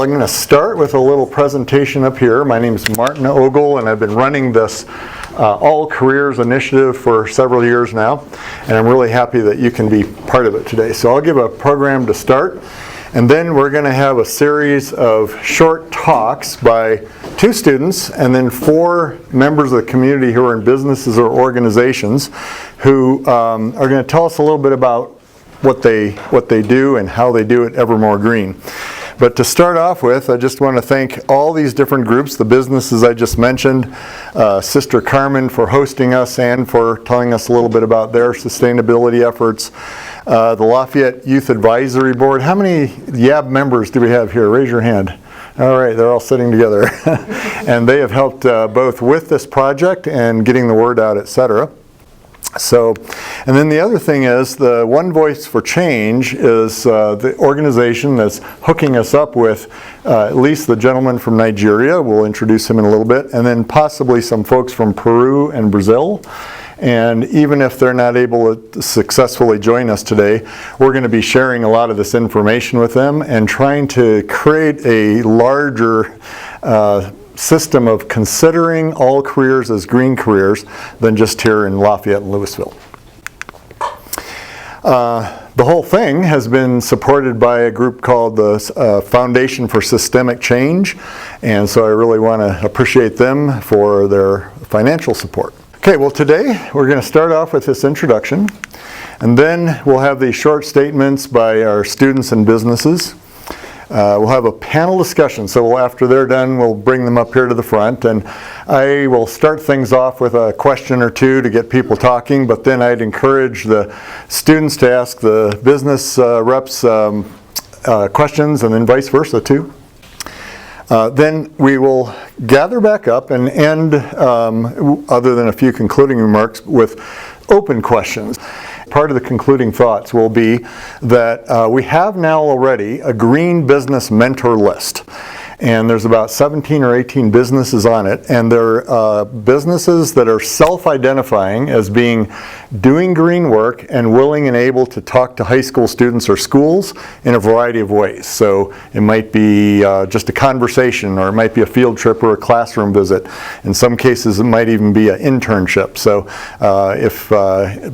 I'm going to start with a little presentation up here. My name is Martin Ogle, and I've been running this All Careers initiative for several years now, and I'm really happy that you can be part of it today. So I'll give a program to start, and then we're going to have a series of short talks by 2 students and then 4 members of the community who are in businesses or organizations who are going to tell us a little bit about what they do and how they do it Evermore Green. But to start off with, I just want to thank all these different groups, the businesses I just mentioned, Sister Carmen for hosting us and for telling us a little bit about their sustainability efforts, the Lafayette Youth Advisory Board. How many YAB members do we have here? Raise your hand. All right, they're all sitting together. And they have helped both with this project and getting the word out, etc. So, and then the other thing is the One Voice for Change is the organization that's hooking us up with at least the gentleman from Nigeria. We'll introduce him in a little bit, and then possibly some folks from Peru and Brazil. And even if they're not able to successfully join us today, we're going to be sharing a lot of this information with them and trying to create a larger system of considering all careers as green careers than just here in Lafayette and Louisville. The whole thing has been supported by a group called the Foundation for Systemic Change, and so I really want to appreciate them for their financial support. Okay, well today we're going to start off with this introduction, and then we'll have these short statements by our students and businesses. We'll have a panel discussion, so after they're done, we'll bring them up here to the front, and I will start things off with a question or two to get people talking, but then I'd encourage the students to ask the business reps questions, and then vice versa too. Then we will gather back up and end, other than a few concluding remarks, with open questions. Part of the concluding thoughts will be that we have now already a green business mentor list. And there's about 17 or 18 businesses on it, and they're businesses that are self-identifying as doing green work and willing and able to talk to high school students or schools in a variety of ways. So it might be just a conversation, or it might be a field trip or a classroom visit. In some cases it might even be an internship. So if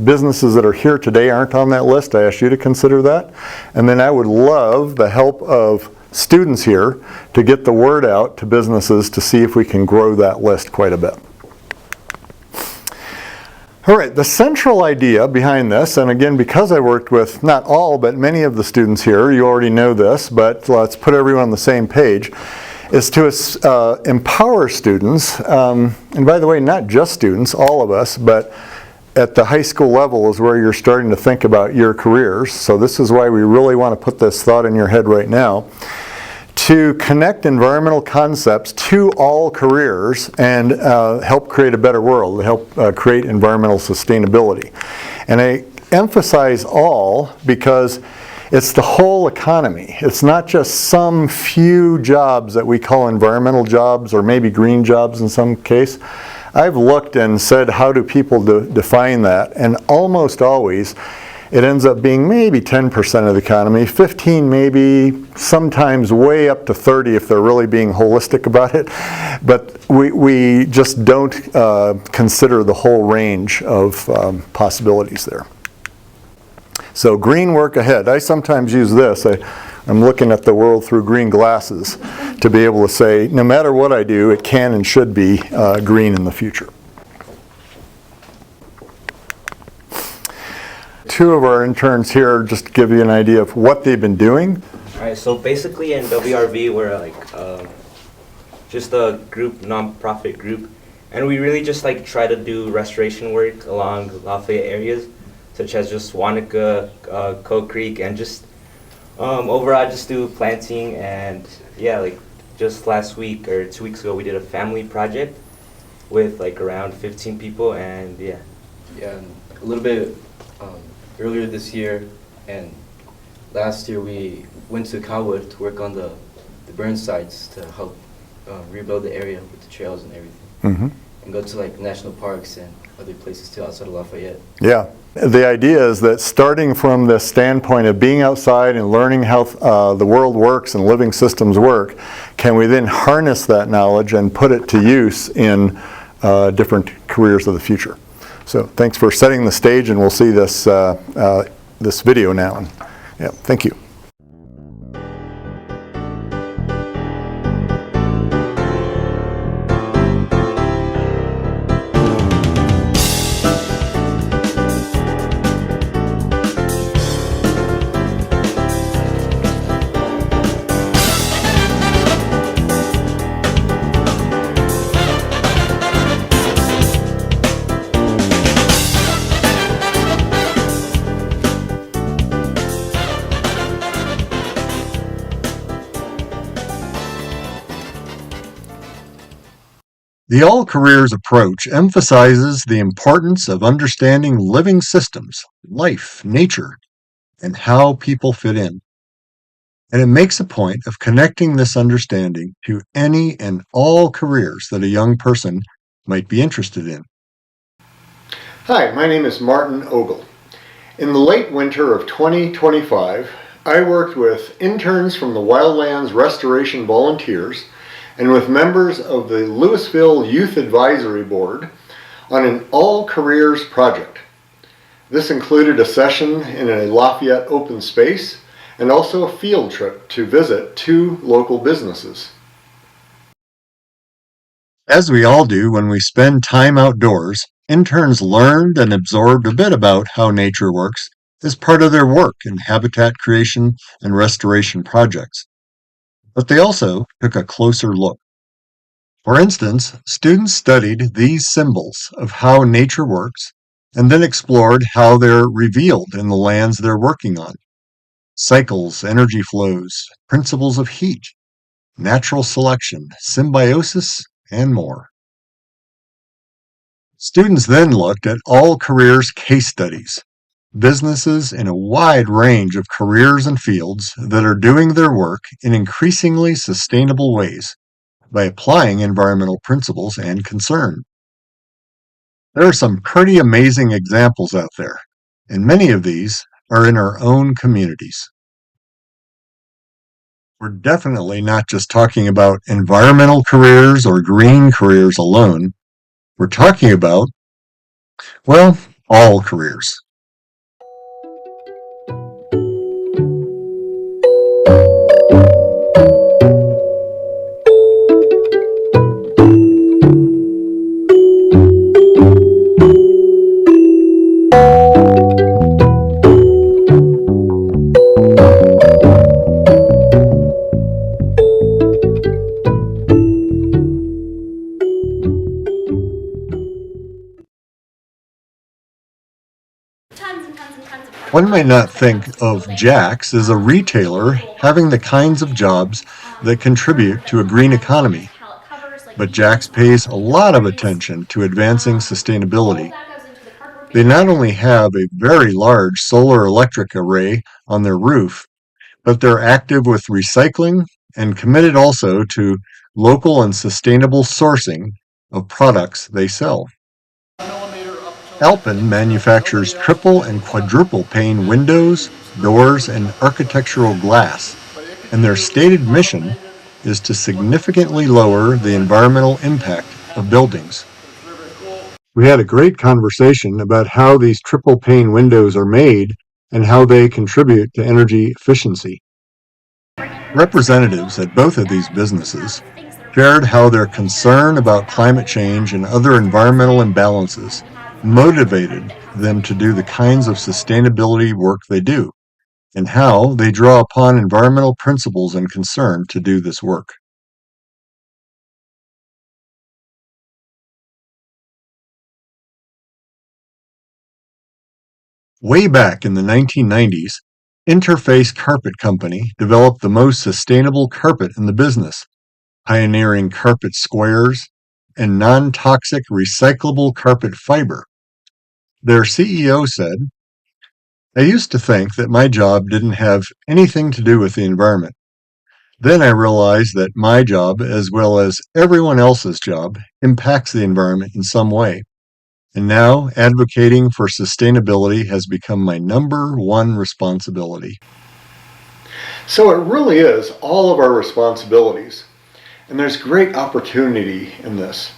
businesses that are here today aren't on that list, I ask you to consider that. And then I would love the help of students here to get the word out to businesses to see if we can grow that list quite a bit. All right, the central idea behind this, and again, because I worked with not all but many of the students here, you already know this, but let's put everyone on the same page, is to empower students, and by the way, not just students, all of us, but at the high school level is where you're starting to think about your careers. So this is why we really want to put this thought in your head right now, to connect environmental concepts to all careers and help create a better world, help create environmental sustainability. And I emphasize all because it's the whole economy. It's not just some few jobs that we call environmental jobs, or maybe green jobs in some case. I've looked and said, how do people define that? And almost always, it ends up being maybe 10% of the economy, 15 maybe, sometimes way up to 30 if they're really being holistic about it. But we just don't consider the whole range of possibilities there. So green work ahead. I sometimes use this. I'm looking at the world through green glasses to be able to say, no matter what I do, it can and should be green in the future. 2 of our interns here, just to give you an idea of what they've been doing. All right, so basically in WRV, we're like just a group, non-profit group, and we really just like try to do restoration work along Lafayette areas, such as just Wanaka, Coe Creek, and just overall just do planting. And yeah, like just last week or 2 weeks ago, we did a family project with like around 15 people, and yeah. Yeah, and a little bit earlier this year and last year we went to Cowwood to work on the burn sites to help rebuild the area with the trails and everything. Mm-hmm. and go to like national parks and other places too outside of Lafayette. Yeah. The idea is that starting from the standpoint of being outside and learning how the world works and living systems work, can we then harness that knowledge and put it to use in different careers of the future? So thanks for setting the stage, and we'll see this, this video now. Yeah, thank you. The All Careers approach emphasizes the importance of understanding living systems, life, nature, and how people fit in. And it makes a point of connecting this understanding to any and all careers that a young person might be interested in. Hi, my name is Martin Ogle. In the late winter of 2025, I worked with interns from the Wildlands Restoration Volunteers and with members of the Louisville Youth Advisory Board on an all-careers project. This included a session in a Lafayette open space and also a field trip to visit 2 local businesses. As we all do when we spend time outdoors, interns learned and absorbed a bit about how nature works as part of their work in habitat creation and restoration projects. But they also took a closer look. For instance, students studied these symbols of how nature works and then explored how they're revealed in the lands they're working on. Cycles, energy flows, principles of heat, natural selection, symbiosis, and more. Students then looked at all careers case studies, businesses in a wide range of careers and fields that are doing their work in increasingly sustainable ways by applying environmental principles and concern. There are some pretty amazing examples out there, and many of these are in our own communities. We're definitely not just talking about environmental careers or green careers alone. We're talking about, well, all careers. One might not think of Jack's as a retailer having the kinds of jobs that contribute to a green economy, but Jack's pays a lot of attention to advancing sustainability. They not only have a very large solar electric array on their roof, but they're active with recycling and committed also to local and sustainable sourcing of products they sell. Alpen manufactures triple and quadruple pane windows, doors, and architectural glass, and their stated mission is to significantly lower the environmental impact of buildings. We had a great conversation about how these triple pane windows are made and how they contribute to energy efficiency. Representatives at both of these businesses shared how their concern about climate change and other environmental imbalances motivated them to do the kinds of sustainability work they do, and how they draw upon environmental principles and concern to do this work. Way back in the 1990s, Interface Carpet Company developed the most sustainable carpet in the business, pioneering carpet squares and non-toxic recyclable carpet fiber. Their CEO said, "I used to think that my job didn't have anything to do with the environment, Then I realized that my job, as well as everyone else's job, impacts the environment in some way. And now advocating for sustainability has become my number one responsibility. So it really is all of our responsibilities. And there's great opportunity in this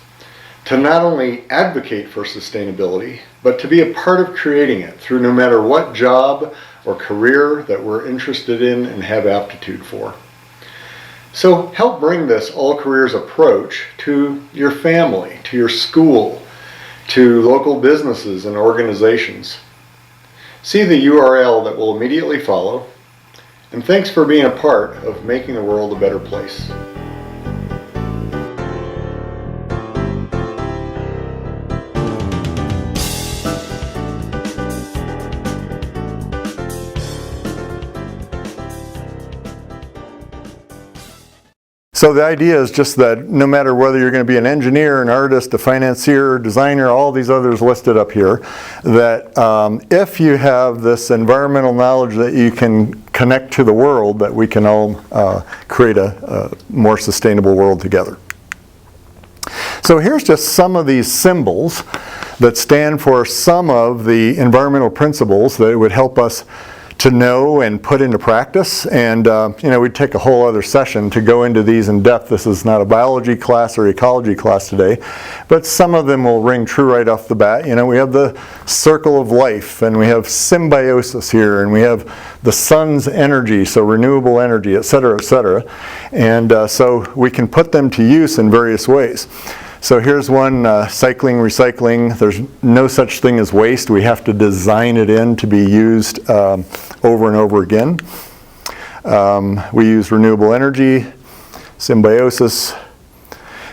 to not only advocate for sustainability, but to be a part of creating it through no matter what job or career that we're interested in and have aptitude for. So help bring this all careers approach to your family, to your school, to local businesses and organizations. See the URL that will immediately follow, and thanks for being a part of making the world a better place. So the idea is just that no matter whether you're going to be an engineer, an artist, a financier, designer, all these others listed up here, that if you have this environmental knowledge that you can connect to the world, that we can all create a more sustainable world together. So here's just some of these symbols that stand for some of the environmental principles that would help us to know and put into practice. And we'd take a whole other session to go into these in depth. This is not a biology class or ecology class today, but some of them will ring true right off the bat. We have the circle of life, and we have symbiosis here, and we have the sun's energy, so renewable energy, et cetera, et cetera. And so we can put them to use in various ways. So here's one, cycling, recycling. There's no such thing as waste. We have to design it in to be used over and over again. We use renewable energy, symbiosis,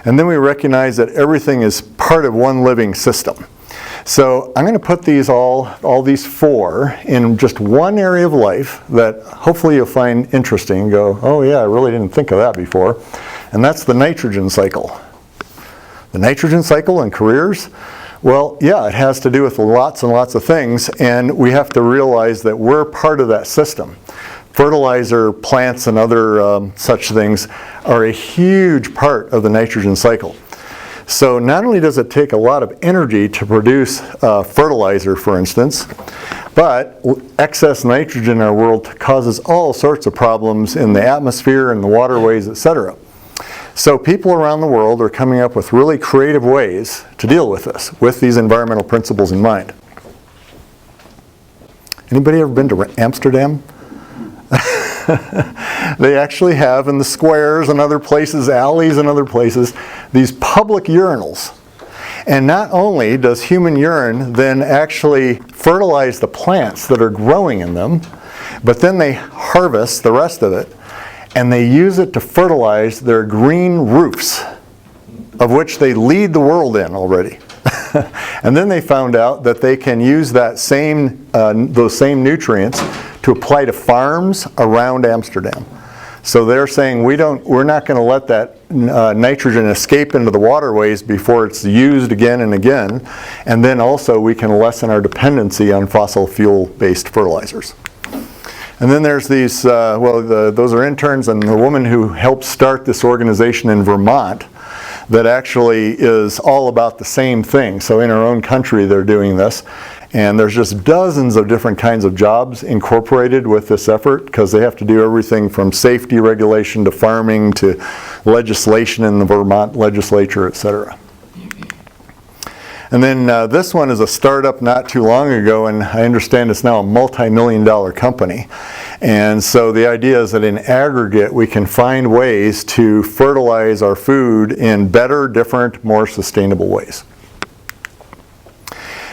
and then we recognize that everything is part of one living system. So I'm going to put these all these four in just one area of life that hopefully you'll find interesting and go, oh yeah, I really didn't think of that before. And that's the nitrogen cycle. The nitrogen cycle in careers, well, yeah, it has to do with lots and lots of things, and we have to realize that we're part of that system. Fertilizer, plants, and other such things are a huge part of the nitrogen cycle. So not only does it take a lot of energy to produce fertilizer, for instance, but excess nitrogen in our world causes all sorts of problems in the atmosphere and the waterways, etc. So people around the world are coming up with really creative ways to deal with this, with these environmental principles in mind. Anybody ever been to Amsterdam? They actually have in the squares and other places, alleys and other places, these public urinals. And not only does human urine then actually fertilize the plants that are growing in them, but then they harvest the rest of it, and they use it to fertilize their green roofs, of which they lead the world in already. And then they found out that they can use that those same nutrients to apply to farms around Amsterdam. So they're saying we're not going to let that nitrogen escape into the waterways before it's used again and again. And then also we can lessen our dependency on fossil fuel-based fertilizers. And then there's these, those are interns and the woman who helped start this organization in Vermont that actually is all about the same thing. So in our own country they're doing this. And there's just dozens of different kinds of jobs incorporated with this effort because they have to do everything from safety regulation to farming to legislation in the Vermont legislature, etc. And then this one is a startup not too long ago, and I understand it's now a multi-million-dollar company. And so the idea is that in aggregate we can find ways to fertilize our food in better, different, more sustainable ways.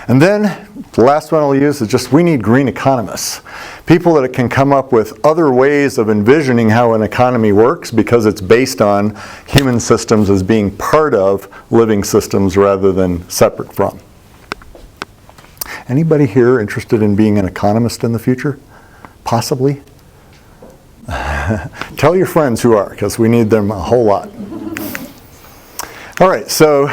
And then the last one I'll use is just we need green economists. People that can come up with other ways of envisioning how an economy works because it's based on human systems as being part of living systems rather than separate from. Anybody here interested in being an economist in the future? Possibly? Tell your friends who are, because we need them a whole lot. All right, so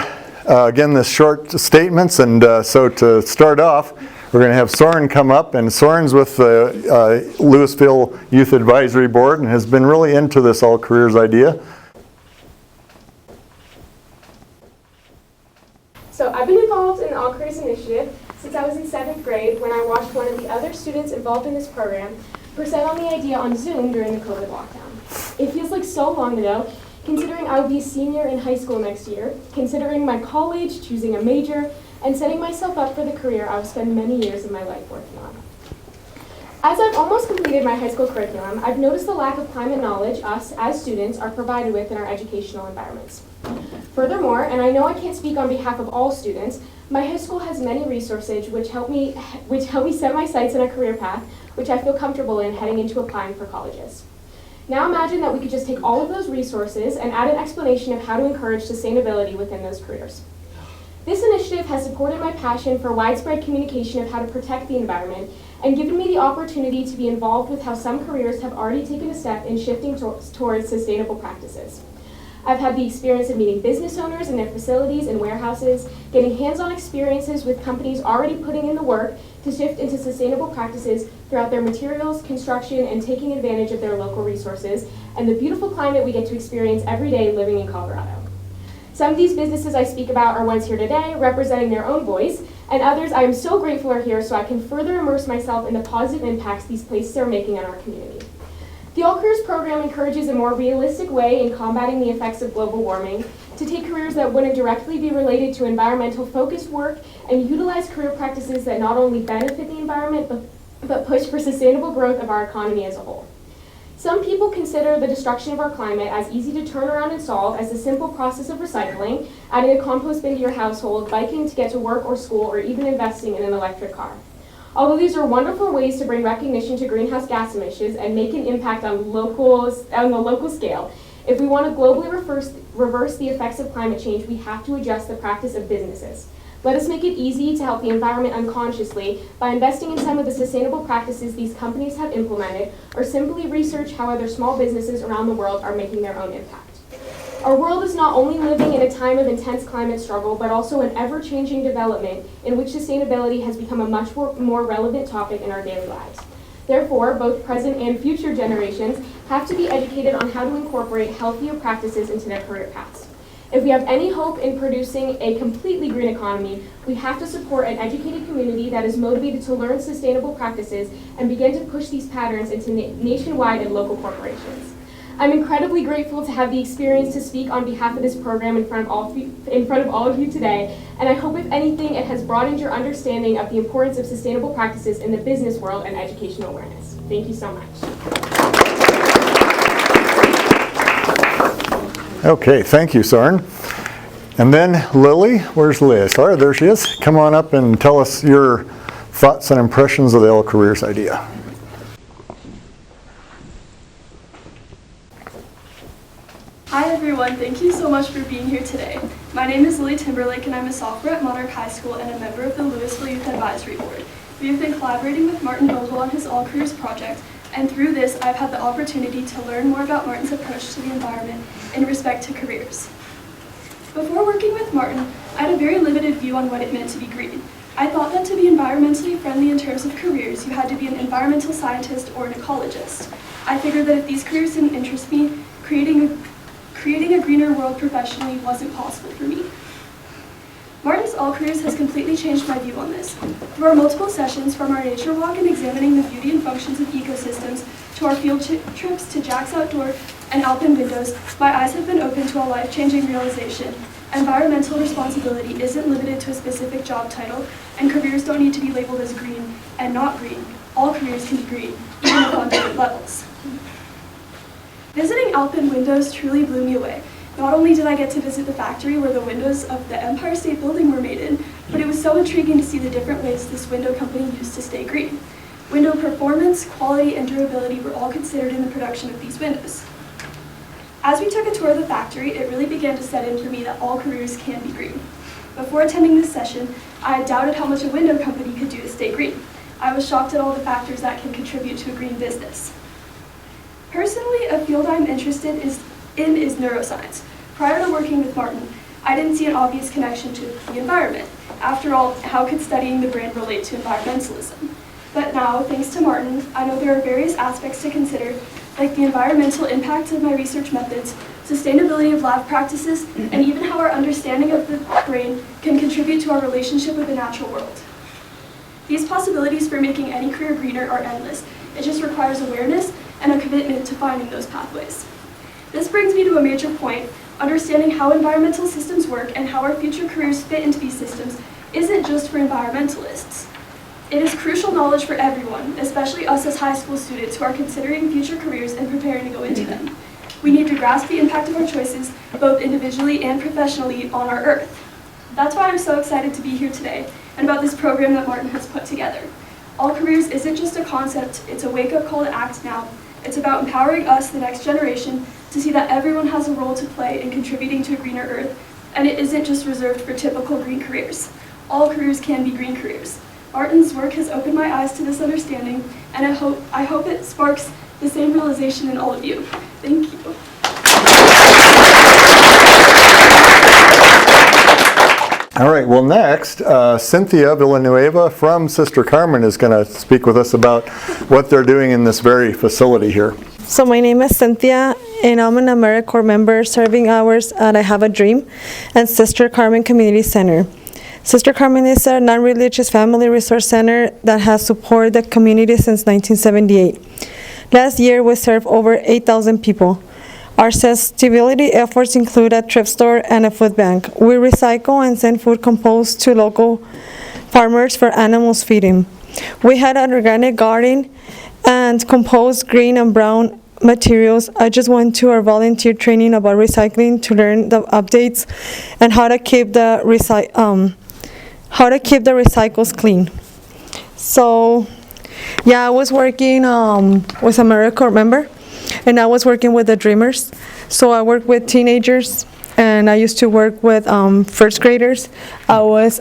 again, this short statements, and so to start off, We're going to have Soren come up, and Soren's with the Louisville Youth Advisory Board and has been really into this All Careers idea. So I've been involved in the All Careers Initiative since I was in 7th grade when I watched one of the other students involved in this program present on the idea on Zoom during the COVID lockdown. It feels like so long ago, considering I will be a senior in high school next year, considering my college, choosing a major, and setting myself up for the career I will spend many years of my life working on. As I've almost completed my high school curriculum, I've noticed the lack of climate knowledge us, as students, are provided with in our educational environments. Furthermore, and I know I can't speak on behalf of all students, my high school has many resources which help me set my sights on a career path, which I feel comfortable in heading into applying for colleges. Now imagine that we could just take all of those resources and add an explanation of how to encourage sustainability within those careers. This initiative has supported my passion for widespread communication of how to protect the environment and given me the opportunity to be involved with how some careers have already taken a step in shifting towards sustainable practices. I've had the experience of meeting business owners in their facilities and warehouses, getting hands-on experiences with companies already putting in the work to shift into sustainable practices throughout their materials, construction, and taking advantage of their local resources, and the beautiful climate we get to experience every day living in Colorado. Some of these businesses I speak about are ones here today, representing their own voice, and others I am so grateful are here so I can further immerse myself in the positive impacts these places are making on our community. The All Careers program encourages a more realistic way in combating the effects of global warming, to take careers that wouldn't directly be related to environmental focused work and utilize career practices that not only benefit the environment but push for sustainable growth of our economy as a whole. Some people consider the destruction of our climate as easy to turn around and solve as the simple process of recycling, adding a compost bin to your household, biking to get to work or school, or even investing in an electric car. Although these are wonderful ways to bring recognition to greenhouse gas emissions and make an impact on the local scale, if we want to globally reverse the effects of climate change, we have to adjust the practice of businesses. Let us make it easy to help the environment unconsciously by investing in some of the sustainable practices these companies have implemented, or simply research how other small businesses around the world are making their own impact. Our world is not only living in a time of intense climate struggle, but also an ever-changing development in which sustainability has become a much more relevant topic in our daily lives. Therefore, both present and future generations have to be educated on how to incorporate healthier practices into their career paths. If we have any hope in producing a completely green economy, we have to support an educated community that is motivated to learn sustainable practices and begin to push these patterns into nationwide and local corporations. I'm incredibly grateful to have the experience to speak on behalf of this program in front of all of you today, and I hope if anything it has broadened your understanding of the importance of sustainable practices in the business world and educational awareness. Thank you so much. Okay, thank you, Soren. And then Lily, where's Liz? All right, there she is. Come on up and tell us your thoughts and impressions of the All Careers idea. Hi everyone, thank you so much for being here today. My name is Lily Timberlake and I'm a sophomore at Monarch High School and a member of the Louisville Youth Advisory Board. We have been collaborating with Martin Vogel on his All Careers project, and through this I've had the opportunity to learn more about Martin's approach to the environment in respect to careers. Before working with Martin, I had a very limited view on what it meant to be green. I thought that to be environmentally friendly in terms of careers, you had to be an environmental scientist or an ecologist. I figured that if these careers didn't interest me, creating a greener world professionally wasn't possible for me. Martin's All Careers has completely changed my view on this. Through our multiple sessions, from our nature walk and examining the beauty and functions of ecosystems, to our field trips to Jack's Outdoor and Alpine Windows, my eyes have been opened to a life-changing realization. Environmental responsibility isn't limited to a specific job title, and careers don't need to be labeled as green and not green. All careers can be green, even if on different levels. Visiting Alpine Windows truly blew me away. Not only did I get to visit the factory where the windows of the Empire State Building were made in, but it was so intriguing to see the different ways this window company used to stay green. Window performance, quality, and durability were all considered in the production of these windows. As we took a tour of the factory, it really began to set in for me that all careers can be green. Before attending this session, I had doubted how much a window company could do to stay green. I was shocked at all the factors that can contribute to a green business. Personally, a field I'm interested in is neuroscience. Prior to working with Martin, I didn't see an obvious connection to the environment. After all, how could studying the brain relate to environmentalism? But now, thanks to Martin, I know there are various aspects to consider, like the environmental impact of my research methods, sustainability of lab practices, and even how our understanding of the brain can contribute to our relationship with the natural world. These possibilities for making any career greener are endless. It just requires awareness and a commitment to finding those pathways. This brings me to a major point. Understanding how environmental systems work and how our future careers fit into these systems isn't just for environmentalists. It is crucial knowledge for everyone, especially us as high school students who are considering future careers and preparing to go into them. We need to grasp the impact of our choices, both individually and professionally, on our Earth. That's why I'm so excited to be here today and about this program that Martin has put together. All Careers isn't just a concept, it's a wake-up call to act now. It's about empowering us, the next generation, to see that everyone has a role to play in contributing to a greener Earth, and it isn't just reserved for typical green careers. All careers can be green careers. Martin's work has opened my eyes to this understanding, and I hope it sparks the same realization in all of you. Thank you. All right, well next, Cynthia Villanueva from Sister Carmen is going to speak with us about what they're doing in this very facility here. So my name is Cynthia, and I'm an AmeriCorps member serving hours at I Have a Dream and Sister Carmen Community Center. Sister Carmen is a non-religious family resource center that has supported the community since 1978. Last year, we served over 8,000 people. Our sustainability efforts include a thrift store and a food bank. We recycle and send food compost to local farmers for animals feeding. We had an organic garden and compost green and brown materials. I just went to our volunteer training about recycling to learn the updates and how to keep the recycles clean. So, yeah, I was working with a AmeriCorps member, and I was working with the Dreamers. So I work with teenagers, and I used to work with first graders. I was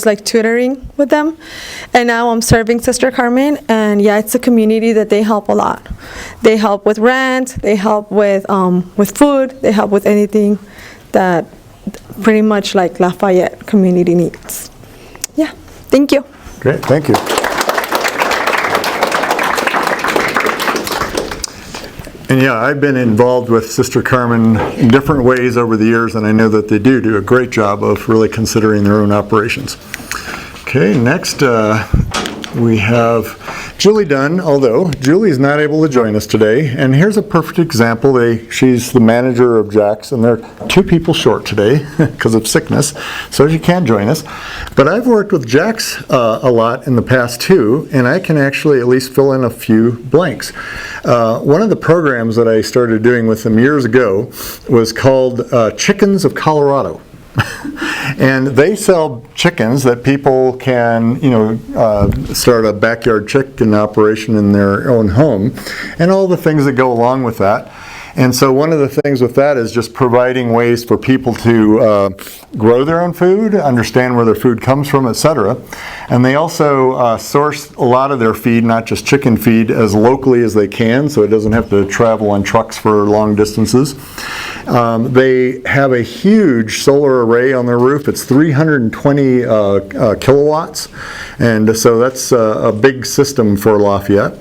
like tutoring with them, and now I'm serving Sister Carmen, and yeah, it's a community that they help a lot. They help with rent, they help with food, they help with anything that pretty much like Lafayette community needs. Yeah, thank you. Great, thank you. And yeah, I've been involved with Sister Carmen in different ways over the years, and I know that they do a great job of really considering their own operations. Okay, next we have Julie Dunn, although Julie's not able to join us today. And here's a perfect example. She's the manager of Jack's, and they're 2 people short today because of sickness, so she can't join us. But I've worked with Jack's a lot in the past too, and I can actually at least fill in a few blanks. One of the programs that I started doing with them years ago was called Chickens of Colorado. And they sell chickens that people can, start a backyard chicken operation in their own home, and all the things that go along with that. And so one of the things with that is just providing ways for people to grow their own food, understand where their food comes from, etc. And they also source a lot of their feed, not just chicken feed, as locally as they can, so it doesn't have to travel on trucks for long distances. They have a huge solar array on their roof. It's 320 kilowatts, and so that's a big system for Lafayette.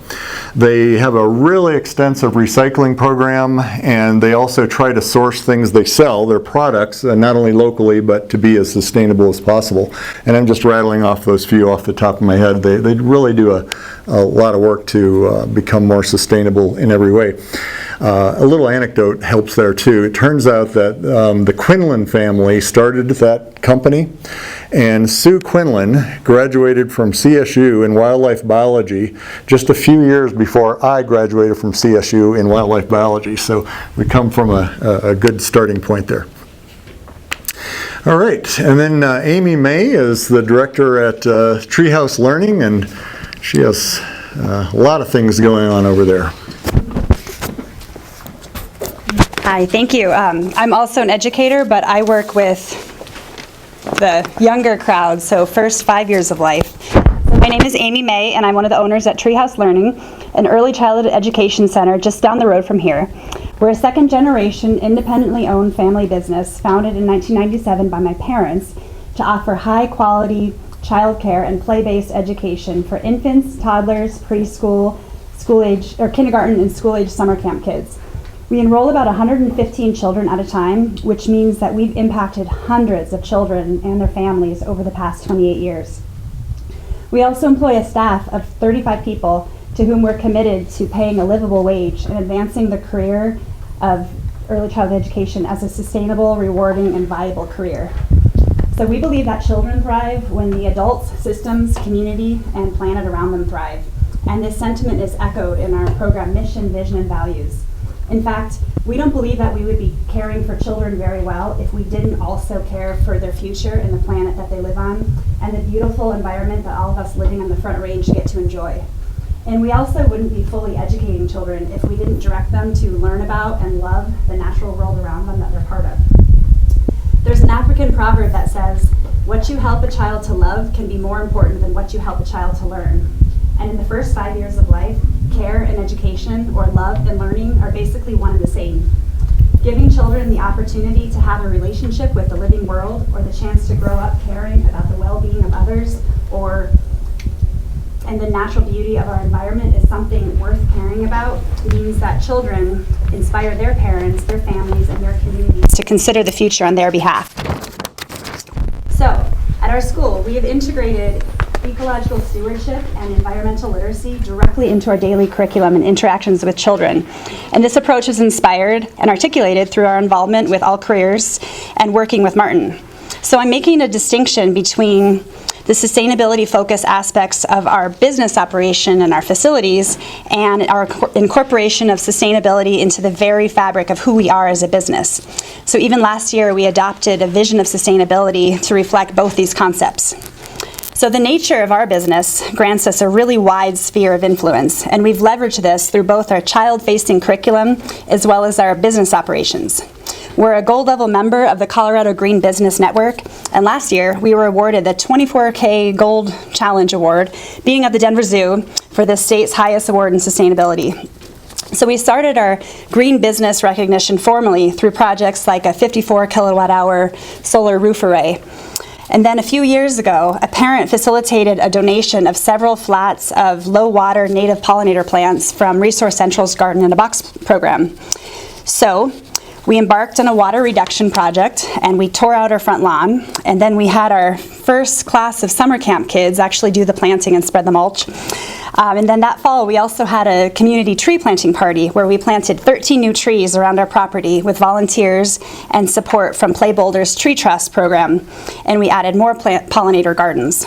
They have a really extensive recycling program, and they also try to source things they sell, their products, not only locally, but to be as sustainable as possible. And I'm just rattling off those few off the top of my head. They really do a lot of work to become more sustainable in every way. A little anecdote helps there too. It turns out that the Quinlan family started that company, and Sue Quinlan graduated from CSU in wildlife biology just a few years before I graduated from CSU in wildlife biology. So we come from a good starting point there. All right, and then Amy May is the director at Treehouse Learning, and she has a lot of things going on over there. Hi, thank you. I'm also an educator, but I work with the younger crowd, so first 5 years of life. My name is Amy May, and I'm one of the owners at Treehouse Learning, an early childhood education center just down the road from here. We're a second-generation, independently owned family business founded in 1997 by my parents to offer high-quality childcare and play-based education for infants, toddlers, preschool, school-age, or kindergarten and school-age summer camp kids. We enroll about 115 children at a time, which means that we've impacted hundreds of children and their families over the past 28 years. We also employ a staff of 35 people to whom we're committed to paying a livable wage and advancing the career of early childhood education as a sustainable, rewarding, and viable career. So we believe that children thrive when the adults, systems, community, and planet around them thrive. And this sentiment is echoed in our program mission, vision, and values. In fact, we don't believe that we would be caring for children very well if we didn't also care for their future and the planet that they live on, and the beautiful environment that all of us living on the Front Range get to enjoy. And we also wouldn't be fully educating children if we didn't direct them to learn about and love the natural world around them that they're part of. There's an African proverb that says, "What you help a child to love can be more important than what you help a child to learn." And in the first 5 years of life, care and education, or love and learning, are basically one and the same. Giving children the opportunity to have a relationship with the living world, or the chance to grow up caring about the well-being of others, and the natural beauty of our environment is something worth caring about, means that children inspire their parents, their families, and their communities to consider the future on their behalf. So, at our school, we have integrated ecological stewardship and environmental literacy directly into our daily curriculum and interactions with children. And this approach is inspired and articulated through our involvement with All Careers and working with Martin. So I'm making a distinction between the sustainability-focused aspects of our business operation and our facilities, and our incorporation of sustainability into the very fabric of who we are as a business. So even last year, we adopted a vision of sustainability to reflect both these concepts. So the nature of our business grants us a really wide sphere of influence, and we've leveraged this through both our child-facing curriculum as well as our business operations. We're a gold level member of the Colorado Green Business Network, and last year we were awarded the 24K Gold Challenge Award, being at the Denver Zoo, for the state's highest award in sustainability. So we started our green business recognition formally through projects like a 54 kilowatt hour solar roof array. And then a few years ago, a parent facilitated a donation of several flats of low water native pollinator plants from Resource Central's Garden in a Box program. So we embarked on a water reduction project, and we tore out our front lawn, and then we had our first class of summer camp kids actually do the planting and spread the mulch. And then that fall, we also had a community tree planting party where we planted 13 new trees around our property with volunteers and support from Play Boulder's Tree Trust program, and we added more pollinator gardens.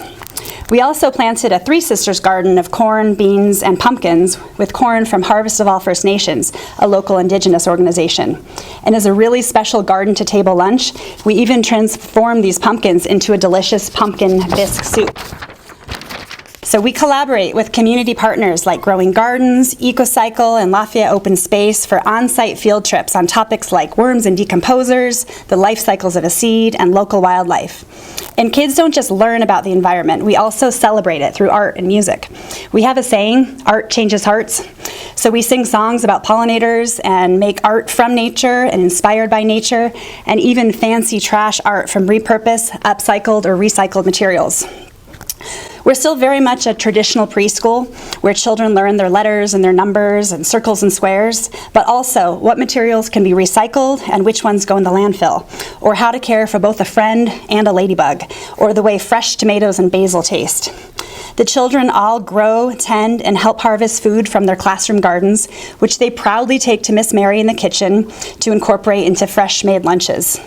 We also planted a Three Sisters garden of corn, beans, and pumpkins with corn from Harvest of All First Nations, a local indigenous organization. And as a really special garden-to-table lunch, we even transformed these pumpkins into a delicious pumpkin bisque soup. So we collaborate with community partners like Growing Gardens, EcoCycle, and Lafayette Open Space for on-site field trips on topics like worms and decomposers, the life cycles of a seed, and local wildlife. And kids don't just learn about the environment, we also celebrate it through art and music. We have a saying, art changes hearts. So we sing songs about pollinators and make art from nature and inspired by nature, and even fancy trash art from repurposed, upcycled, or recycled materials. We're still very much a traditional preschool where children learn their letters and their numbers and circles and squares, but also what materials can be recycled and which ones go in the landfill, or how to care for both a friend and a ladybug, or the way fresh tomatoes and basil taste. The children all grow, tend, and help harvest food from their classroom gardens, which they proudly take to Miss Mary in the kitchen to incorporate into fresh-made lunches.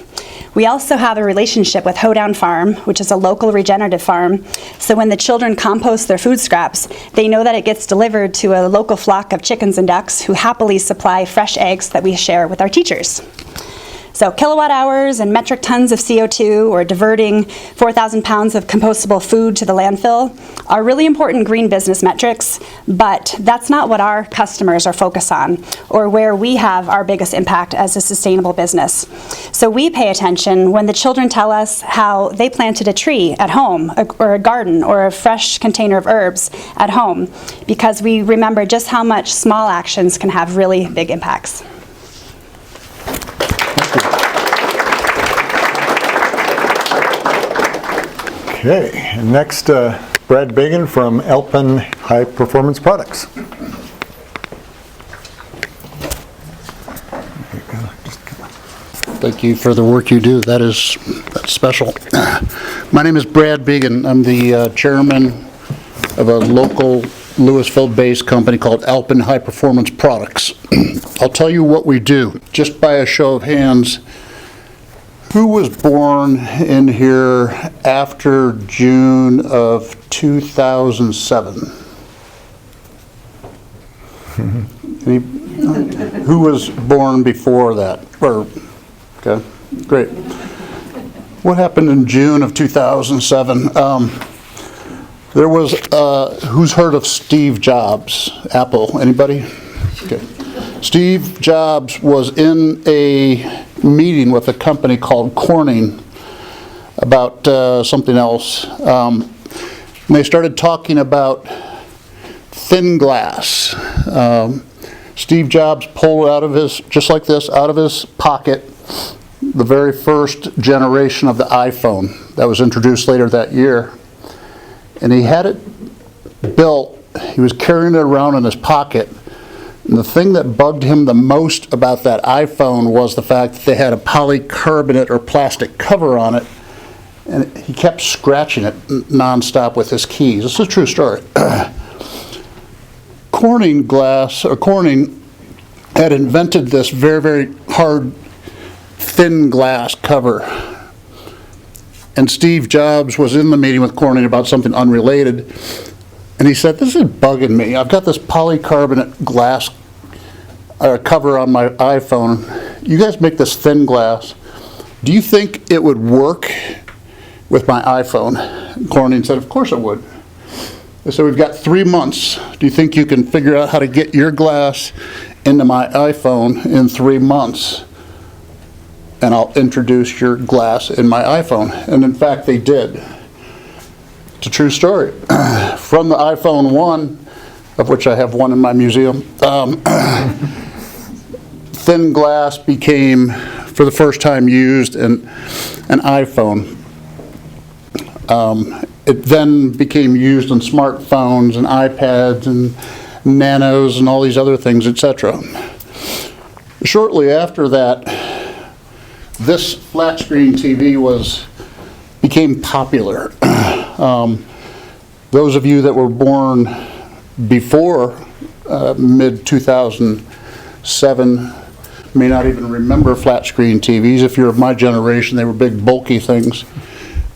We also have a relationship with Hoedown Farm, which is a local regenerative farm, so when the children compost their food scraps, they know that it gets delivered to a local flock of chickens and ducks who happily supply fresh eggs that we share with our teachers. So kilowatt hours and metric tons of CO2, or diverting 4,000 pounds of compostable food to the landfill, are really important green business metrics, but that's not what our customers are focused on, or where we have our biggest impact as a sustainable business. So we pay attention when the children tell us how they planted a tree at home, or a garden, or a fresh container of herbs at home, because we remember just how much small actions can have really big impacts. Okay, and next, Brad Bagan from Alpen High Performance Products. Thank you for the work you do. That's special. My name is Brad Began. I'm the chairman of a local Louisville-based company called Alpen High Performance Products. I'll tell you what we do, just by a show of hands. Who was born in here after June of 2007? Who was born before that? Okay, great. What happened in June of 2007? There was, who's heard of Steve Jobs? Apple, anybody? Okay. Steve Jobs was in a meeting with a company called Corning about something else. And they started talking about thin glass. Steve Jobs pulled out of his, just like this, out of his pocket, the very first generation of the iPhone that was introduced later that year. And he had it built, he was carrying it around in his pocket. And the thing that bugged him the most about that iPhone was the fact that they had a polycarbonate or plastic cover on it. And he kept scratching it nonstop with his keys. This is a true story. Corning had invented this very, very hard, thin glass cover. And Steve Jobs was in the meeting with Corning about something unrelated. And he said, "This is bugging me. I've got this polycarbonate glass cover on my iPhone. You guys make this thin glass. Do you think it would work with my iPhone?" And Corning said, "Of course it would." They said, "We've got 3 months. Do you think you can figure out how to get your glass into my iPhone in 3 months? And I'll introduce your glass in my iPhone." And in fact, they did. It's a true story. From the iPhone 1, of which I have one in my museum, thin glass became, for the first time, used in an iPhone. It then became used in smartphones and iPads and nanos and all these other things, etc. Shortly after that, this flat screen TV became popular. Those of you that were born before mid-2007 may not even remember flat screen TVs. If you're of my generation, they were big, bulky things.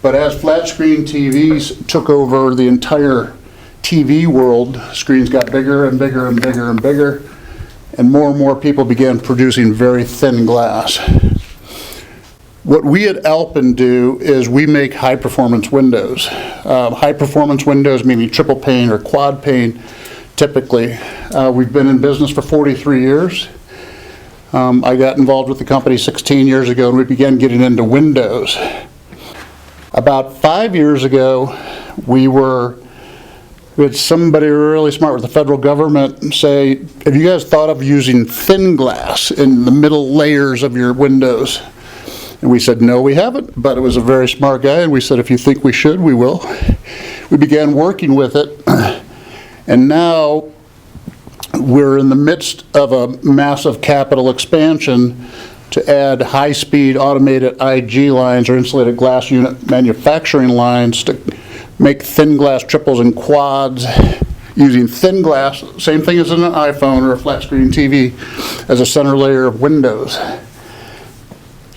But as flat screen TVs took over the entire TV world, screens got bigger and bigger and bigger and bigger, and more people began producing very thin glass. What we at Alpen do is we make high-performance windows. High-performance windows meaning triple pane or quad pane, typically. We've been in business for 43 years. I got involved with the company 16 years ago, and we began getting into windows. About 5 years ago, we had somebody really smart with the federal government say, "Have you guys thought of using thin glass in the middle layers of your windows?" And we said, "No, we haven't," but it was a very smart guy, and we said, "If you think we should, we will." We began working with it, and now we're in the midst of a massive capital expansion to add high-speed automated IG lines or insulated glass unit manufacturing lines to make thin glass triples and quads using thin glass, same thing as in an iPhone or a flat screen TV, as a center layer of windows.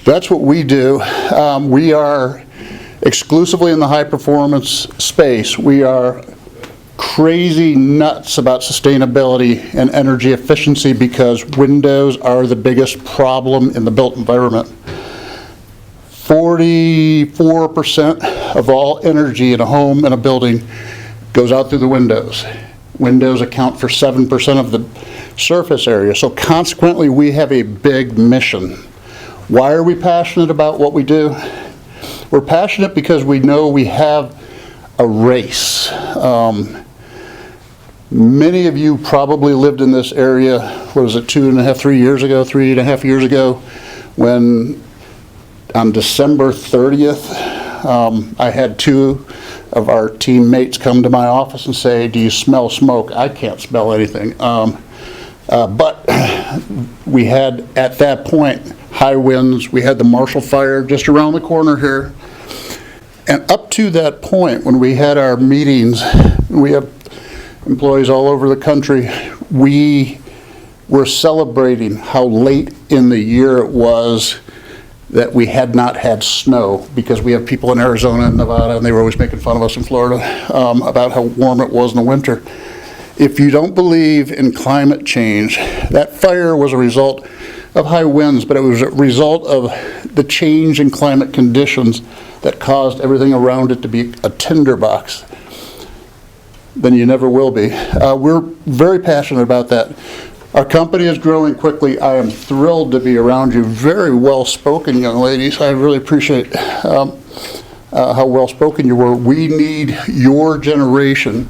That's what we do. We are exclusively in the high performance space. We are crazy nuts about sustainability and energy efficiency because windows are the biggest problem in the built environment. 44% of all energy in a home and a building goes out through the windows. Windows account for 7% of the surface area. So consequently, we have a big mission. Why are we passionate about what we do? We're passionate because we know we have a race. Many of you probably lived in this area, what was it, 3 years ago, when on December 30th, I had 2 of our teammates come to my office and say, "Do you smell smoke?" I can't smell anything. But we had, at that point, high winds. We had the Marshall Fire just around the corner here. And up to that point, when we had our meetings, we have employees all over the country, we were celebrating how late in the year it was that we had not had snow, because we have people in Arizona and Nevada, and they were always making fun of us in Florida about how warm it was in the winter. If you don't believe in climate change, that fire was a result of high winds, but it was a result of the change in climate conditions that caused everything around it to be a tinderbox. Then you never will be. We're very passionate about that. Our company is growing quickly. I am thrilled to be around you. Very well-spoken young ladies. I really appreciate how well-spoken you were. We need your generation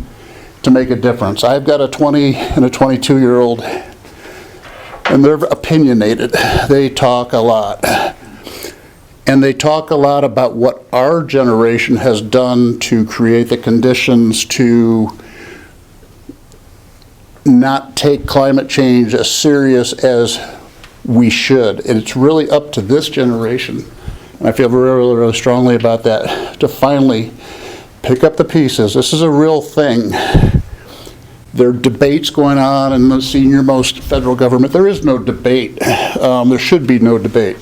to make a difference. I've got a 20 and a 22-year-old, and they're opinionated. They talk a lot. And they talk a lot about what our generation has done to create the conditions to not take climate change as serious as we should. And it's really up to this generation, and I feel really, really strongly about that, to finally pick up the pieces. This is a real thing. There are debates going on in the senior-most federal government. There is no debate. There should be no debate.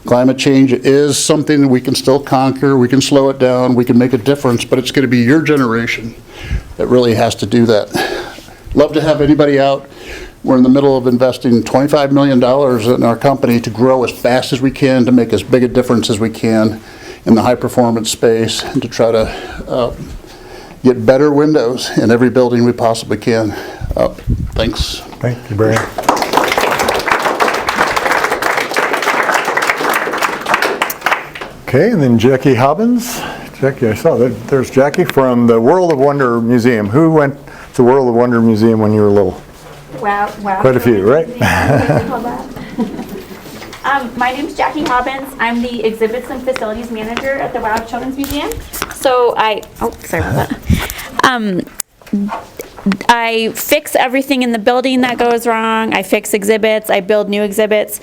Climate change is something that we can still conquer. We can slow it down. We can make a difference, but it's going to be your generation that really has to do that. Love to have anybody out. We're in the middle of investing $25 million in our company to grow as fast as we can, to make as big a difference as we can in the high-performance space, and to try to get better windows in every building we possibly can. Thanks. Thank you, Brian. Okay, and then Jackie Hobbins. Jackie, I saw that. There's Jackie from the World of Wonder Museum. Who went to the World of Wonder Museum when you were little? Wow. Quite a few, right? My name's Jackie Hobbins. I'm the Exhibits and Facilities Manager at the Wow Children's Museum. So sorry about that. I fix everything in the building that goes wrong. I fix exhibits. I build new exhibits.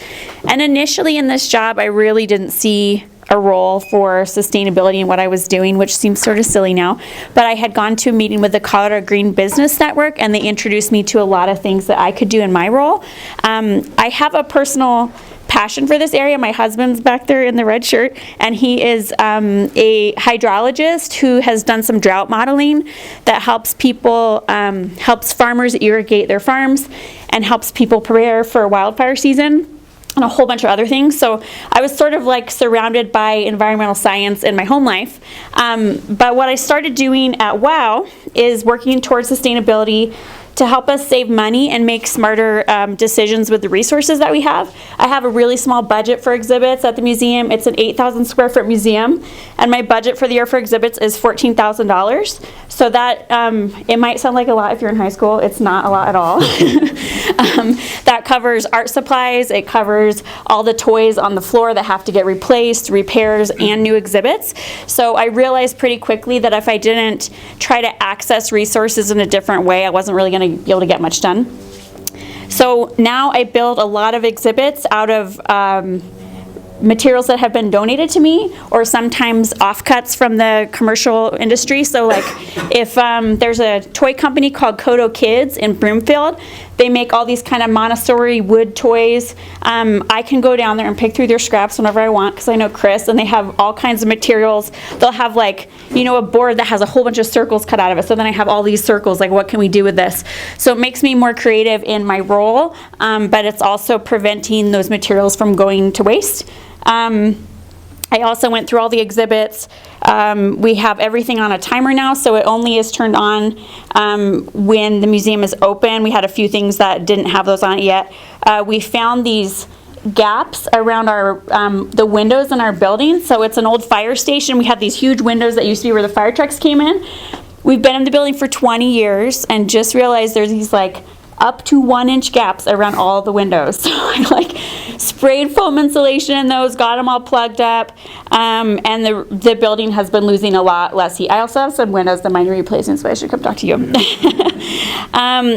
And initially in this job, I really didn't see a role for sustainability in what I was doing, which seems sort of silly now. But I had gone to a meeting with the Colorado Green Business Network, and they introduced me to a lot of things that I could do in my role. I have a personal passion for this area. My husband's back there in the red shirt, and he is a hydrologist who has done some drought modeling that helps people, helps farmers irrigate their farms, and helps people prepare for wildfire season, and a whole bunch of other things. So I was sort of like surrounded by environmental science in my home life. But what I started doing at WOW is working towards sustainability to help us save money and make smarter decisions with the resources that we have. I have a really small budget for exhibits at the museum. It's an 8,000 square foot museum, and my budget for the year for exhibits is $14,000. So that, it might sound like a lot if you're in high school. It's not a lot at all. That covers art supplies. It covers all the toys on the floor that have to get replaced, repairs, and new exhibits. So I realized pretty quickly that if I didn't try to access resources in a different way, I wasn't really going to be able to get much done. So now I build a lot of exhibits out of materials that have been donated to me, or sometimes offcuts from the commercial industry. So like if there's a toy company called Kodo Kids in Broomfield, they make all these kind of Montessori wood toys. I can go down there and pick through their scraps whenever I want, because I know Chris, and they have all kinds of materials. They'll have like, you know, a board that has a whole bunch of circles cut out of it. So then I have all these circles, like what can we do with this? So it makes me more creative in my role, but it's also preventing those materials from going to waste. I also went through all the exhibits. We have everything on a timer now, so it only is turned on when the museum is open. We had a few things that didn't have those on it yet. We found these gaps around our the windows in our building. So it's an old fire station. We had these huge windows that used to be where the fire trucks came in. We've been in the building for 20 years and just realized there's these like up to 1-inch gaps around all the windows. So I like sprayed foam insulation in those, got them all plugged up, and the building has been losing a lot less heat. I also have some windows that might need replacing, so I should come talk to you.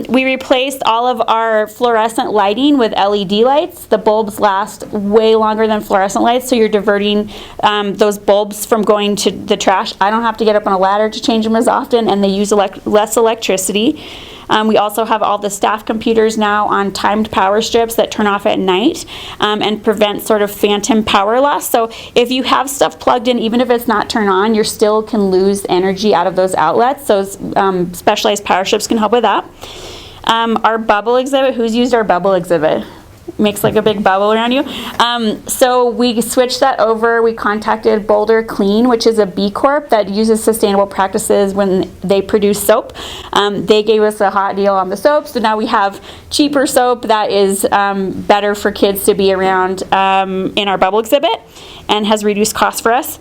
We replaced all of our fluorescent lighting with LED lights. The bulbs last way longer than fluorescent lights, so you're diverting those bulbs from going to the trash. I don't have to get up on a ladder to change them as often, and they use less electricity. We also have all the staff computers now on timed power strips that turn off at night and prevent sort of phantom power loss. So if you have stuff plugged in, even if it's not turned on, you still can lose energy out of those outlets. Those specialized power strips can help with that. Our bubble exhibit, who's used our bubble exhibit? Makes like a big bubble around you. So we switched that over. We contacted Boulder Clean, which is a B Corp that uses sustainable practices when they produce soap. They gave us a hot deal on the soap, so now we have cheaper soap that is better for kids to be around in our bubble exhibit and has reduced costs for us.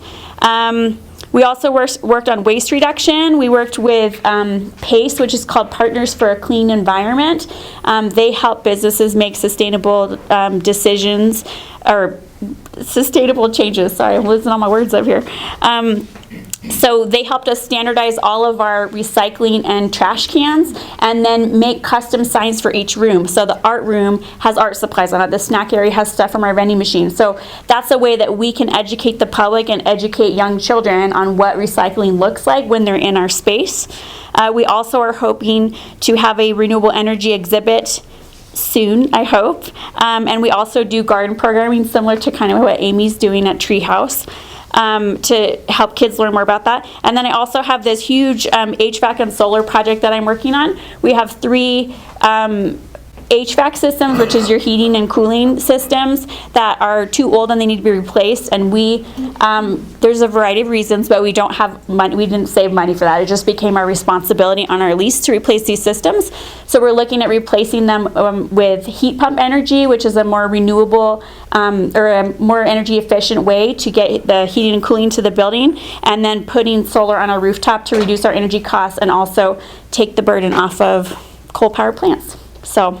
We also worked on waste reduction. We worked with PACE, which is called Partners for a Clean Environment. They help businesses make sustainable decisions, or sustainable changes. Sorry, I'm losing all my words up here. So they helped us standardize all of our recycling and trash cans and then make custom signs for each room. So the art room has art supplies on it. The snack area has stuff from our vending machine. So that's a way that we can educate the public and educate young children on what recycling looks like when they're in our space. We also are hoping to have a renewable energy exhibit soon, I hope. And we also do garden programming similar to kind of what Amy's doing at Treehouse. To help kids learn more about that. And then I also have this huge HVAC and solar project that I'm working on. We have 3 HVAC systems, which is your heating and cooling systems, that are too old and they need to be replaced. And we, there's a variety of reasons, but we don't have money. We didn't save money for that. It just became our responsibility on our lease to replace these systems. So we're looking at replacing them with heat pump energy, which is a more renewable or a more energy efficient way to get the heating and cooling to the building, and then putting solar on our rooftop to reduce our energy costs and also take the burden off of coal power plants. So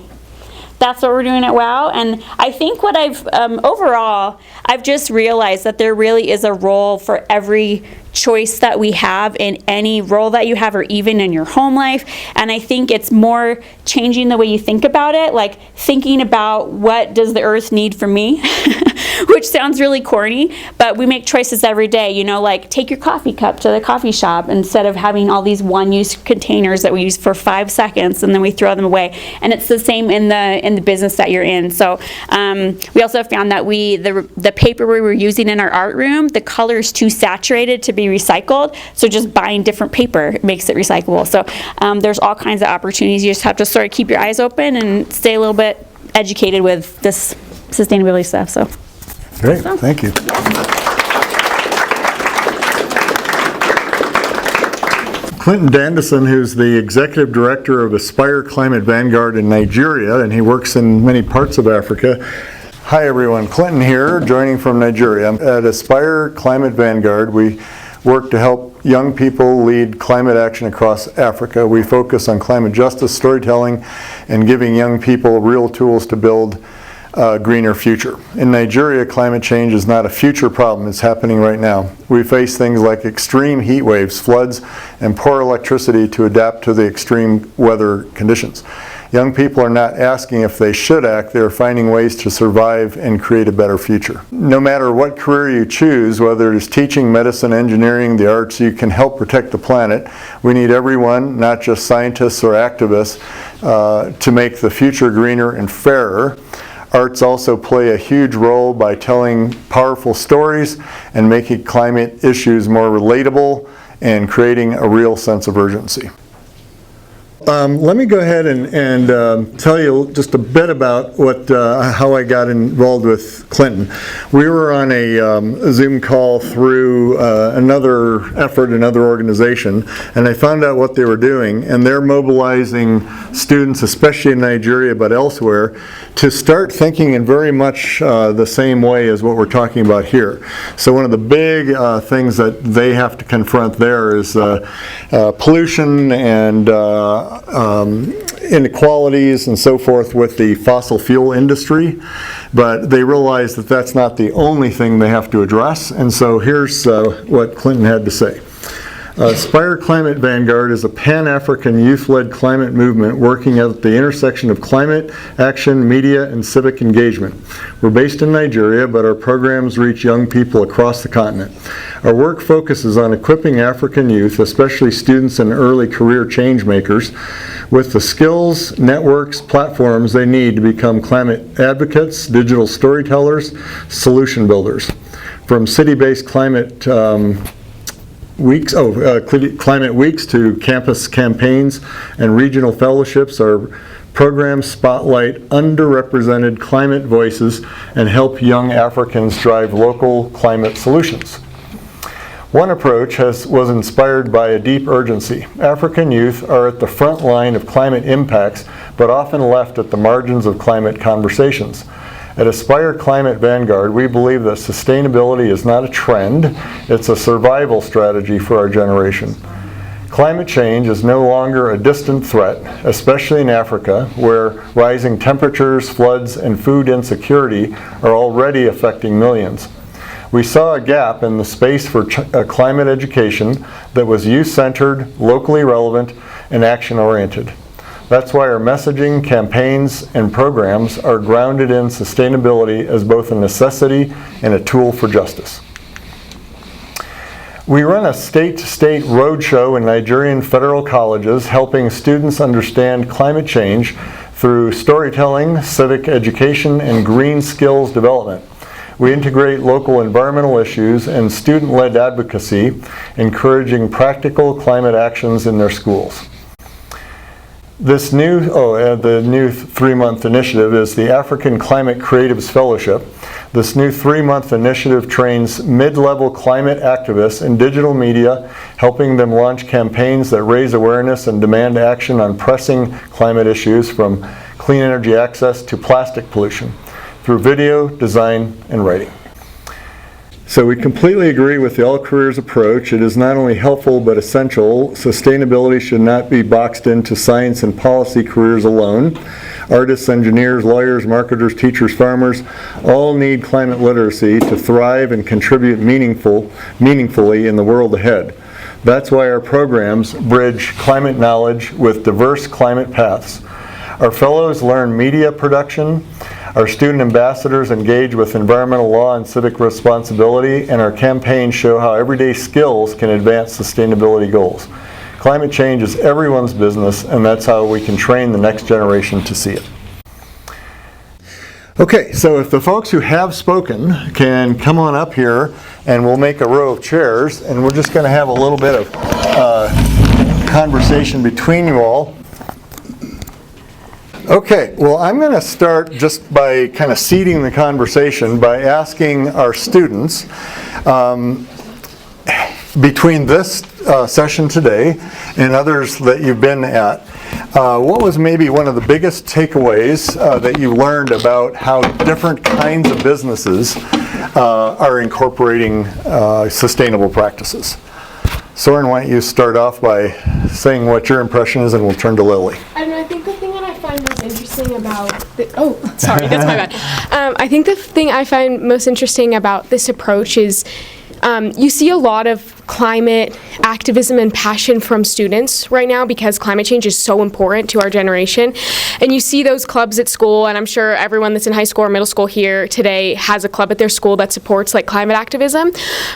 that's what we're doing at WOW. And I think what I've, overall, I've just realized that there really is a role for every choice that we have in any role that you have, or even in your home life. And I think it's more changing the way you think about it, like thinking about what does the earth need from me, which sounds really corny, but we make choices every day, you know, like take your coffee cup to the coffee shop instead of having all these one-use containers that we use for 5 seconds and then we throw them away. And it's the same in the business that you're in. So we also found that the paper we were using in our art room, the color is too saturated to be recycled, so just buying different paper makes it recyclable. So there's all kinds of opportunities. You just have to sort of keep your eyes open and stay a little bit educated with this sustainability stuff. So great, thank you. Clinton Dandison, who's the executive director of Aspire Climate Vanguard in Nigeria, and he works in many parts of Africa. Hi everyone, Clinton here, joining from Nigeria. At Aspire Climate Vanguard, we work to help young people lead climate action across Africa. We focus on climate justice, storytelling, and giving young people real tools to build a greener future. In Nigeria, climate change is not a future problem, it's happening right now. We face things like extreme heat waves, floods, and poor electricity to adapt to the extreme weather conditions. Young people are not asking if they should act, they are finding ways to survive and create a better future. No matter what career you choose, whether it is teaching, medicine, engineering, the arts, you can help protect the planet. We need everyone, not just scientists or activists, to make the future greener and fairer. Arts also play a huge role by telling powerful stories and making climate issues more relatable and creating a real sense of urgency. Let me go ahead and tell you just a bit about how I got involved with Clinton. We were on a Zoom call through another effort, another organization, and I found out what they were doing, and they're mobilizing students, especially in Nigeria but elsewhere, to start thinking in very much the same way as what we're talking about here. So one of the big things that they have to confront there is pollution and inequalities and so forth with the fossil fuel industry, but they realize that that's not the only thing they have to address. And so here's what Clinton had to say. Aspire Climate Vanguard is a Pan-African youth-led climate movement working at the intersection of climate, action, media, and civic engagement. We're based in Nigeria, but our programs reach young people across the continent. Our work focuses on equipping African youth, especially students and early career change makers, with the skills, networks, platforms they need to become climate advocates, digital storytellers, solution builders. From city-based climate climate weeks to campus campaigns and regional fellowships, our programs spotlight underrepresented climate voices and help young Africans drive local climate solutions. One approach was inspired by a deep urgency. African youth are at the front line of climate impacts, but often left at the margins of climate conversations. At Aspire Climate Vanguard, we believe that sustainability is not a trend, it's a survival strategy for our generation. Climate change is no longer a distant threat, especially in Africa, where rising temperatures, floods, and food insecurity are already affecting millions. We saw a gap in the space for climate education that was youth-centered, locally relevant, and action-oriented. That's why our messaging, campaigns, and programs are grounded in sustainability as both a necessity and a tool for justice. We run a state-to-state roadshow in Nigerian federal colleges, helping students understand climate change through storytelling, civic education, and green skills development. We integrate local environmental issues and student-led advocacy, encouraging practical climate actions in their schools. This new, the new 3-month initiative is the African Climate Creatives Fellowship. This new 3-month initiative trains mid-level climate activists in digital media, helping them launch campaigns that raise awareness and demand action on pressing climate issues, from clean energy access to plastic pollution, through video, design, and writing. So we completely agree with the all-careers approach. It is not only helpful but essential. Sustainability should not be boxed into science and policy careers alone. Artists, engineers, lawyers, marketers, teachers, farmers all need climate literacy to thrive and contribute meaningfully in the world ahead. That's why our programs bridge climate knowledge with diverse climate paths. Our fellows learn media production, our student ambassadors engage with environmental law and civic responsibility, and our campaigns show how everyday skills can advance sustainability goals. Climate change is everyone's business, and that's how we can train the next generation to see it. Okay, so if the folks who have spoken can come on up here, and we'll make a row of chairs, and we're just going to have a little bit of conversation between you all. Okay, well, I'm going to start just by kind of seeding the conversation by asking our students, between this session today and others that you've been at, what was maybe one of the biggest takeaways that you learned about how different kinds of businesses are incorporating sustainable practices? Soren, why don't you start off by saying what your impression is, and we'll turn to Lily. I don't know, I think the thing that I find most interesting about sorry, that's my bad. I think the thing I find most interesting about this approach is you see a lot of climate activism and passion from students right now, because climate change is so important to our generation. And you see those clubs at school, and I'm sure everyone that's in high school or middle school here today has a club at their school that supports like climate activism.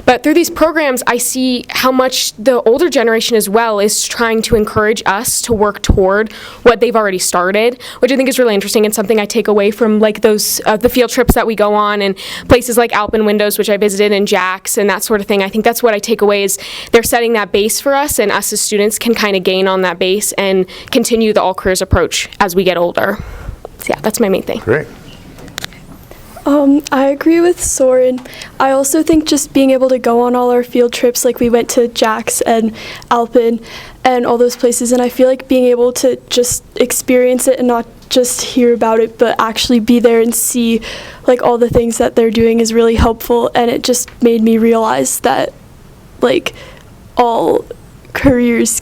But through these programs, I see how much the older generation as well is trying to encourage us to work toward what they've already started, which I think is really interesting and something I take away from like those the field trips that we go on, and places like Alpen Windows, which I visited, and Jack's and that sort of thing. I think that's what I take away, is they're setting that base for us, and us as students can kind of gain on that base and continue the all-careers approach as we get older. So yeah, that's my main thing. Great. I agree with Soren. I also think just being able to go on all our field trips, like we went to Jack's and Alpen and all those places, and I feel like being able to just experience it and not just hear about it, but actually be there and see like all the things that they're doing is really helpful. And it just made me realize that like all careers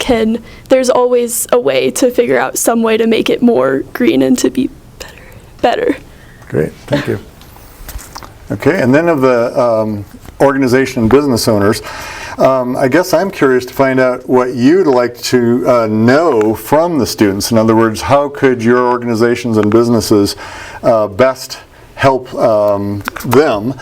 there's always a way to figure out some way to make it more green and to be better. Great, thank you. Okay, and then of the organization and business owners, I guess I'm curious to find out what you'd like to know from the students. In other words, how could your organizations and businesses best help them?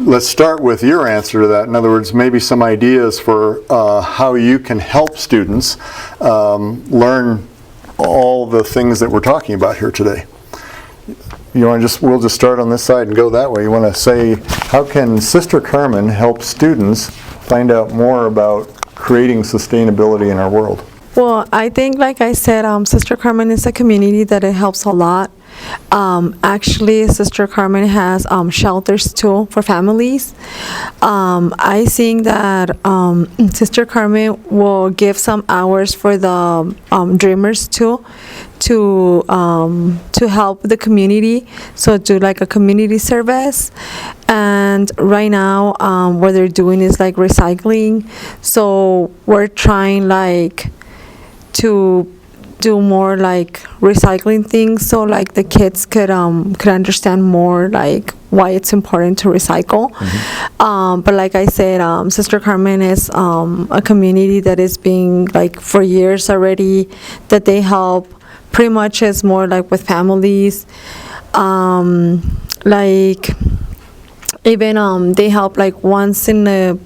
Let's start with your answer to that. In other words, maybe some ideas for how you can help students learn all the things that we're talking about here today. You want to we'll just start on this side and go that way. You want to say, how can Sister Carmen help students find out more about creating sustainability in our world? Well, I think, like I said, Sister Carmen is a community that it helps a lot. Actually, Sister Carmen has shelters too for families. I think that Sister Carmen will give some hours for the dreamers too, to help the community, so do like a community service. And right now what they're doing is like recycling, so we're trying like to do more like recycling things, so like the kids could understand more like why it's important to recycle. But like I said, Sister Carmen is a community that is being like for years already, that they help pretty much is more like with families, like even they help like once in a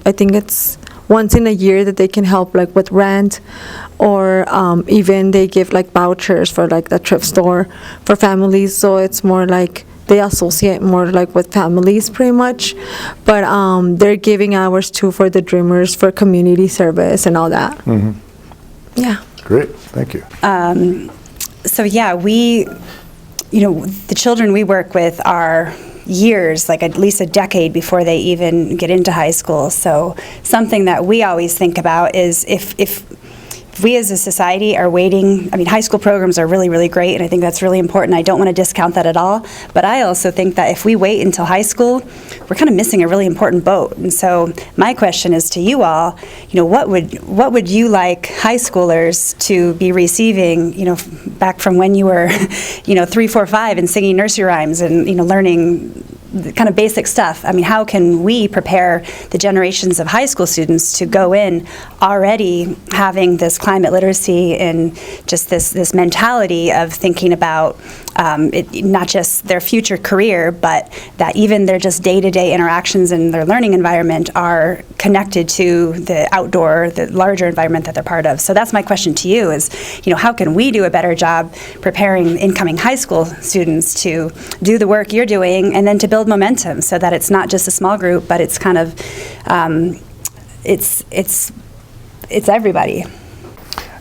year that they can help like with rent, or even they give like vouchers for like the thrift store for families. So it's more like they associate more like with families pretty much, but they're giving hours too for the dreamers for community service and all that. Yeah. Great, thank you. So yeah, the children we work with are years, like at least a decade before they even get into high school. So something that we always think about is if we as a society are waiting, I mean, high school programs are really, really great, and I think that's really important. I don't want to discount that at all, but I also think that if we wait until high school, we're kind of missing a really important boat. And so my question is to you all, what would you like high schoolers to be receiving, back from when you were, 3, 4, 5 and singing nursery rhymes and, learning the kind of basic stuff? I mean, how can we prepare the generations of high school students to go in already having this climate literacy and just this mentality of thinking about not just their future career, but that even their just day-to-day interactions in their learning environment are connected to the outdoor, the larger environment that they're part of. So that's my question to you is, how can we do a better job preparing incoming high school students to do the work you're doing, and then to build momentum so that it's not just a small group, but it's kind of, it's everybody.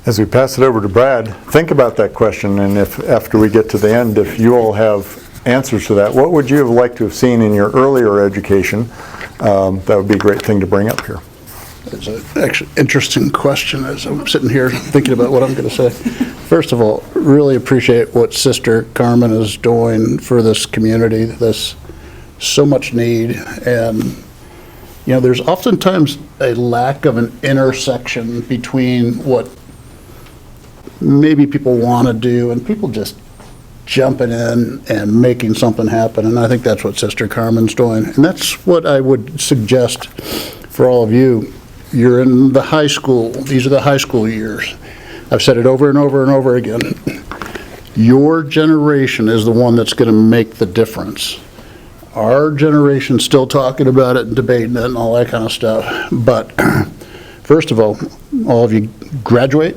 As we pass it over to Brad, think about that question, and if after we get to the end, if you all have answers to that, what would you have liked to have seen in your earlier education? That would be a great thing to bring up here. It's an actually interesting question as I'm sitting here thinking about what I'm going to say. First of all, really appreciate what Sister Carmen is doing for this community. There's so much need, and there's oftentimes a lack of an intersection between what maybe people want to do and people just jumping in and making something happen. And I think that's what Sister Carmen's doing. And that's what I would suggest for all of you. You're in the high school. These are the high school years. I've said it over and over and over again. Your generation is the one that's going to make the difference. Our generation's still talking about it and debating it and all that kind of stuff. But first of all of you graduate,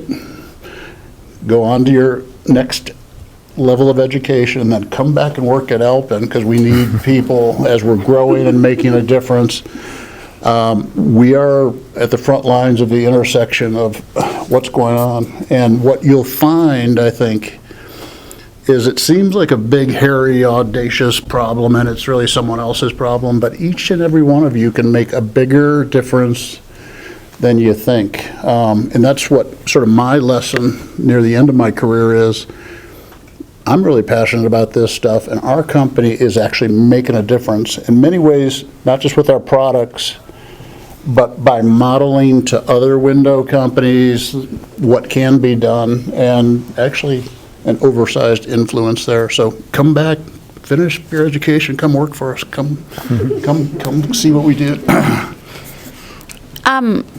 go on to your next level of education, and then come back and work at Alpin, because we need people as we're growing and making a difference. We are at the front lines of the intersection of what's going on, and what you'll find, I think, is it seems like a big, hairy, audacious problem, and it's really someone else's problem, but each and every one of you can make a bigger difference than you think. And that's what sort of my lesson near the end of my career is. I'm really passionate about this stuff, and our company is actually making a difference in many ways, not just with our products, but by modeling to other window companies what can be done, and actually an oversized influence there. So come back, finish your education, come work for us, come see what we did.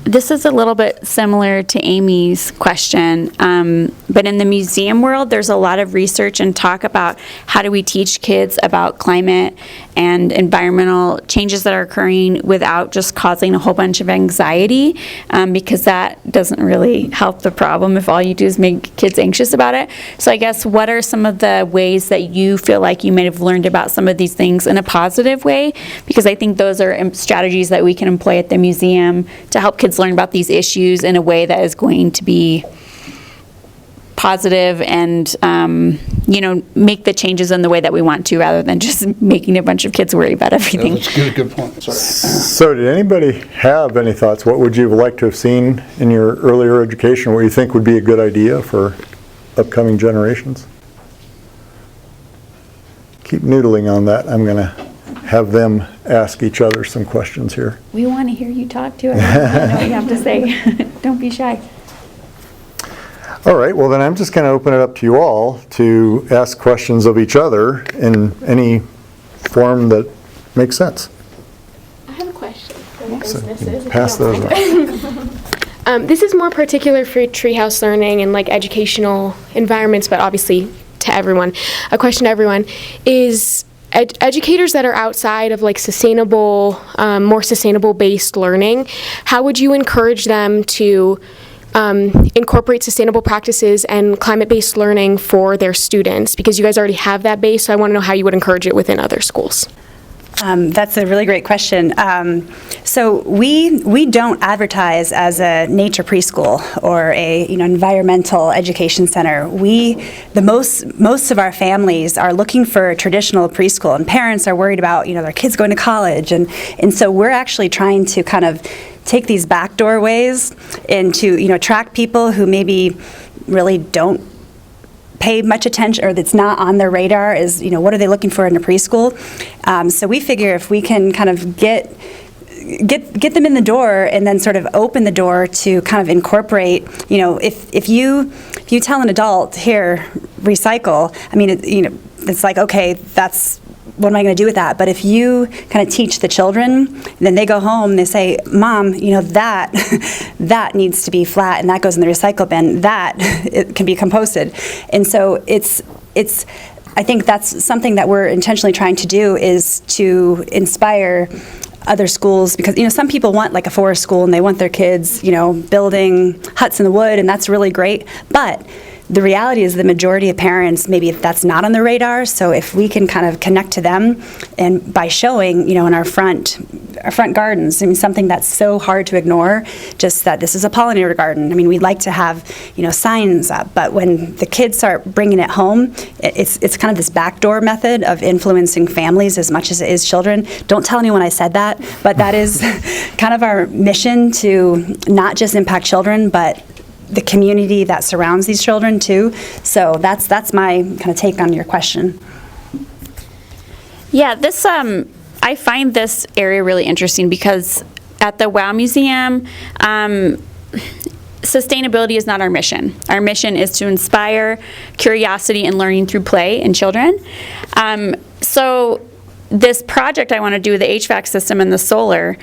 This is a little bit similar to Amy's question, but in the museum world, there's a lot of research and talk about how do we teach kids about climate and environmental changes that are occurring without just causing a whole bunch of anxiety, because that doesn't really help the problem if all you do is make kids anxious about it. So I guess what are some of the ways that you feel like you may have learned about some of these things in a positive way? Because I think those are strategies that we can employ at the museum to help kids learn about these issues in a way that is going to be positive and, make the changes in the way that we want to, rather than just making a bunch of kids worry about everything. That's a good point. Sorry. So did anybody have any thoughts? What would you have liked to have seen in your earlier education? What you think would be a good idea for upcoming generations? Keep noodling on that. I'm going to have them ask each other some questions here. We want to hear you talk too. I know what you have to say. Don't be shy. All right, well then I'm just going to open it up to you all to ask questions of each other in any form that makes sense. I have a question for the So businesses. if you pass don't those mind. This is more particular for treehouse learning and like educational environments, but obviously to everyone. A question to everyone is educators that are outside of like sustainable, more sustainable based learning, how would you encourage them to incorporate sustainable practices and climate-based learning for their students? Because you guys already have that base, so I want to know how you would encourage it within other schools. That's a really great question. So we don't advertise as a nature preschool or a environmental education center. Most of our families are looking for a traditional preschool, and parents are worried about their kids going to college, and so we're actually trying to kind of take these backdoor ways and to attract people who maybe really don't pay much attention, or that's not on their radar, is what are they looking for in a preschool. So we figure if we can kind of get them in the door and then sort of open the door to kind of incorporate, if you tell an adult, here, recycle, I mean, it's like, okay, what am I going to do with that? But if you kind of teach the children, then they go home and they say, Mom, that needs to be flat and that goes in the recycle bin. That it can be composted. And so I think that's something that we're intentionally trying to do, is to inspire other schools, because some people want like a forest school and they want their kids building huts in the wood, and that's really great. But the reality is the majority of parents, maybe that's not on their radar. So if we can kind of connect to them, and by showing, in our front gardens, I mean, something that's so hard to ignore, just that this is a pollinator garden. I mean, we'd like to have, signs up, but when the kids start bringing it home, it's kind of this backdoor method of influencing families as much as it is children. Don't tell anyone I said that, but that is kind of our mission, to not just impact children, but the community that surrounds these children too. So that's my kind of take on your question. Yeah, this I find this area really interesting, because at the WOW Museum, sustainability is not our mission. Our mission is to inspire curiosity and learning through play in children. So this project I want to do, the HVAC system and the solar,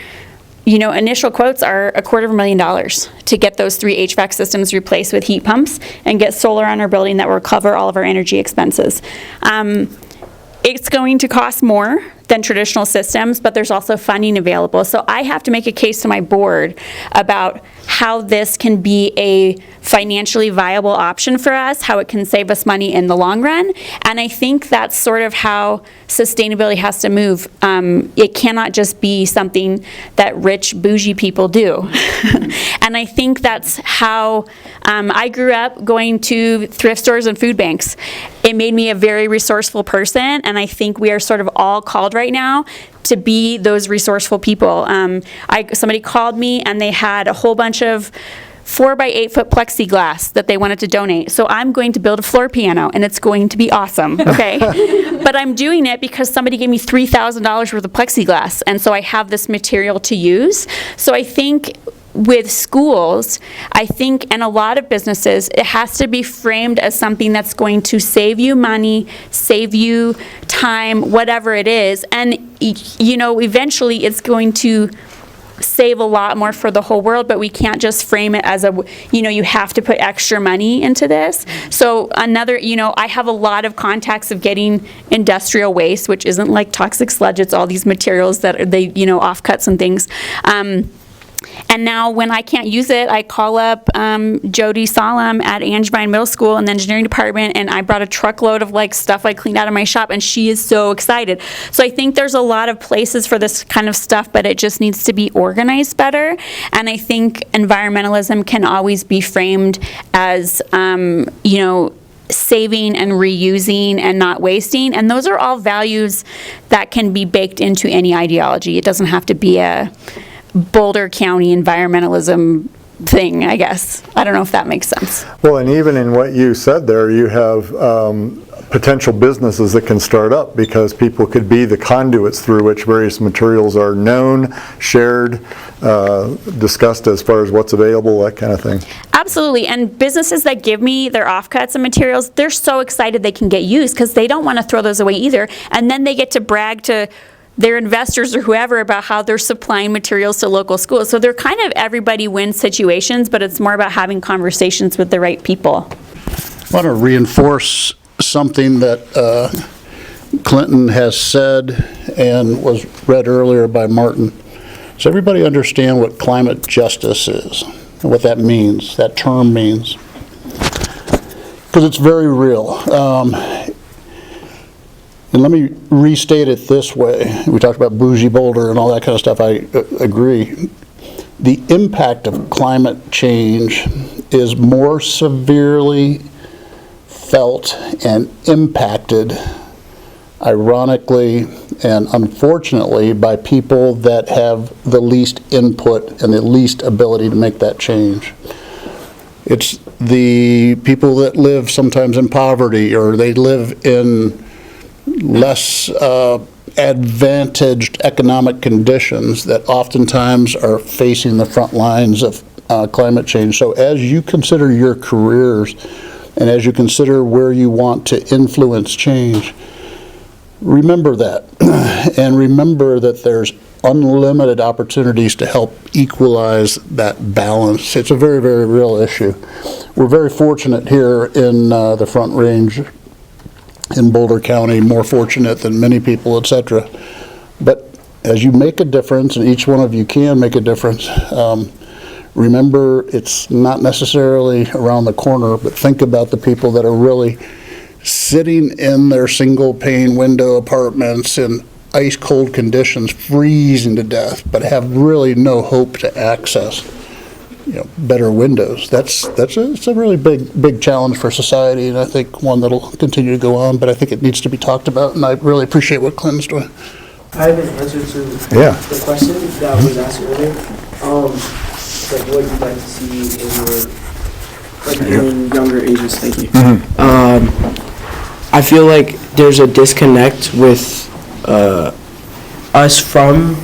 initial quotes are $250,000 to get those 3 HVAC systems replaced with heat pumps and get solar on our building that will cover all of our energy expenses. It's going to cost more than traditional systems, but there's also funding available. So I have to make a case to my board about how this can be a financially viable option for us, how it can save us money in the long run. And I think that's sort of how sustainability has to move. It cannot just be something that rich, bougie people do. And I think that's how I grew up, going to thrift stores and food banks. It made me a very resourceful person, and I think we are sort of all called right now to be those resourceful people. Somebody called me and they had a whole bunch of 4-by-8-foot plexiglass that they wanted to donate. So I'm going to build a floor piano, and it's going to be awesome, okay? But I'm doing it because somebody gave me $3,000 worth of plexiglass, and so I have this material to use. So I think with schools, and a lot of businesses, it has to be framed as something that's going to save you money, save you time, whatever it is. And, eventually it's going to save a lot more for the whole world, but we can't just frame it as you have to put extra money into this. So I have a lot of contacts of getting industrial waste, which isn't like toxic sludge, it's all these materials that are, offcuts and things. And now when I can't use it, I call up Jody Solom at Angevine Middle School in the engineering department, and I brought a truckload of stuff I cleaned out of my shop, and she is so excited. So I think there's a lot of places for this kind of stuff, but it just needs to be organized better. And I think environmentalism can always be framed as, saving and reusing and not wasting. And those are all values that can be baked into any ideology. It doesn't have to be a Boulder County environmentalism thing, I guess. I don't know if that makes sense. Well, and even in what you said there, you have potential businesses that can start up because people could be the conduits through which various materials are known, shared, discussed as far as what's available, that kind of thing. Absolutely. And businesses that give me their offcuts and materials, they're so excited they can get used because they don't want to throw those away either. And then they get to brag to their investors or whoever about how they're supplying materials to local schools. So they're kind of everybody wins situations, but it's more about having conversations with the right people. I want to reinforce something that Clinton has said and was read earlier by Martin. Does everybody understand what climate justice is and what that means, that term means? Because it's very real. And let me restate it this way. We talked about bougie Boulder and all that kind of stuff. I agree. The impact of climate change is more severely felt and impacted, ironically and unfortunately, by people that have the least input and the least ability to make that change. It's the people that live sometimes in poverty, or they live in less advantaged economic conditions that oftentimes are facing the front lines of climate change. So as you consider your careers and as you consider where you want to influence change, remember that. And remember that there's unlimited opportunities to help equalize that balance. It's a very, very real issue. We're very fortunate here in the Front Range in Boulder County, more fortunate than many people, etc. But as you make a difference, and each one of you can make a difference, remember it's not necessarily around the corner, but think about the people that are really sitting in their single pane window apartments in ice cold conditions, freezing to death, but have really no hope to access better windows. It's a really big challenge for society, and I think one that'll continue to go on, but I think it needs to be talked about, and I really appreciate what Clinton's doing. I have an answer to the question that was asked earlier. Like what you'd like to see in younger ages. Thank you. I feel like there's a disconnect with us from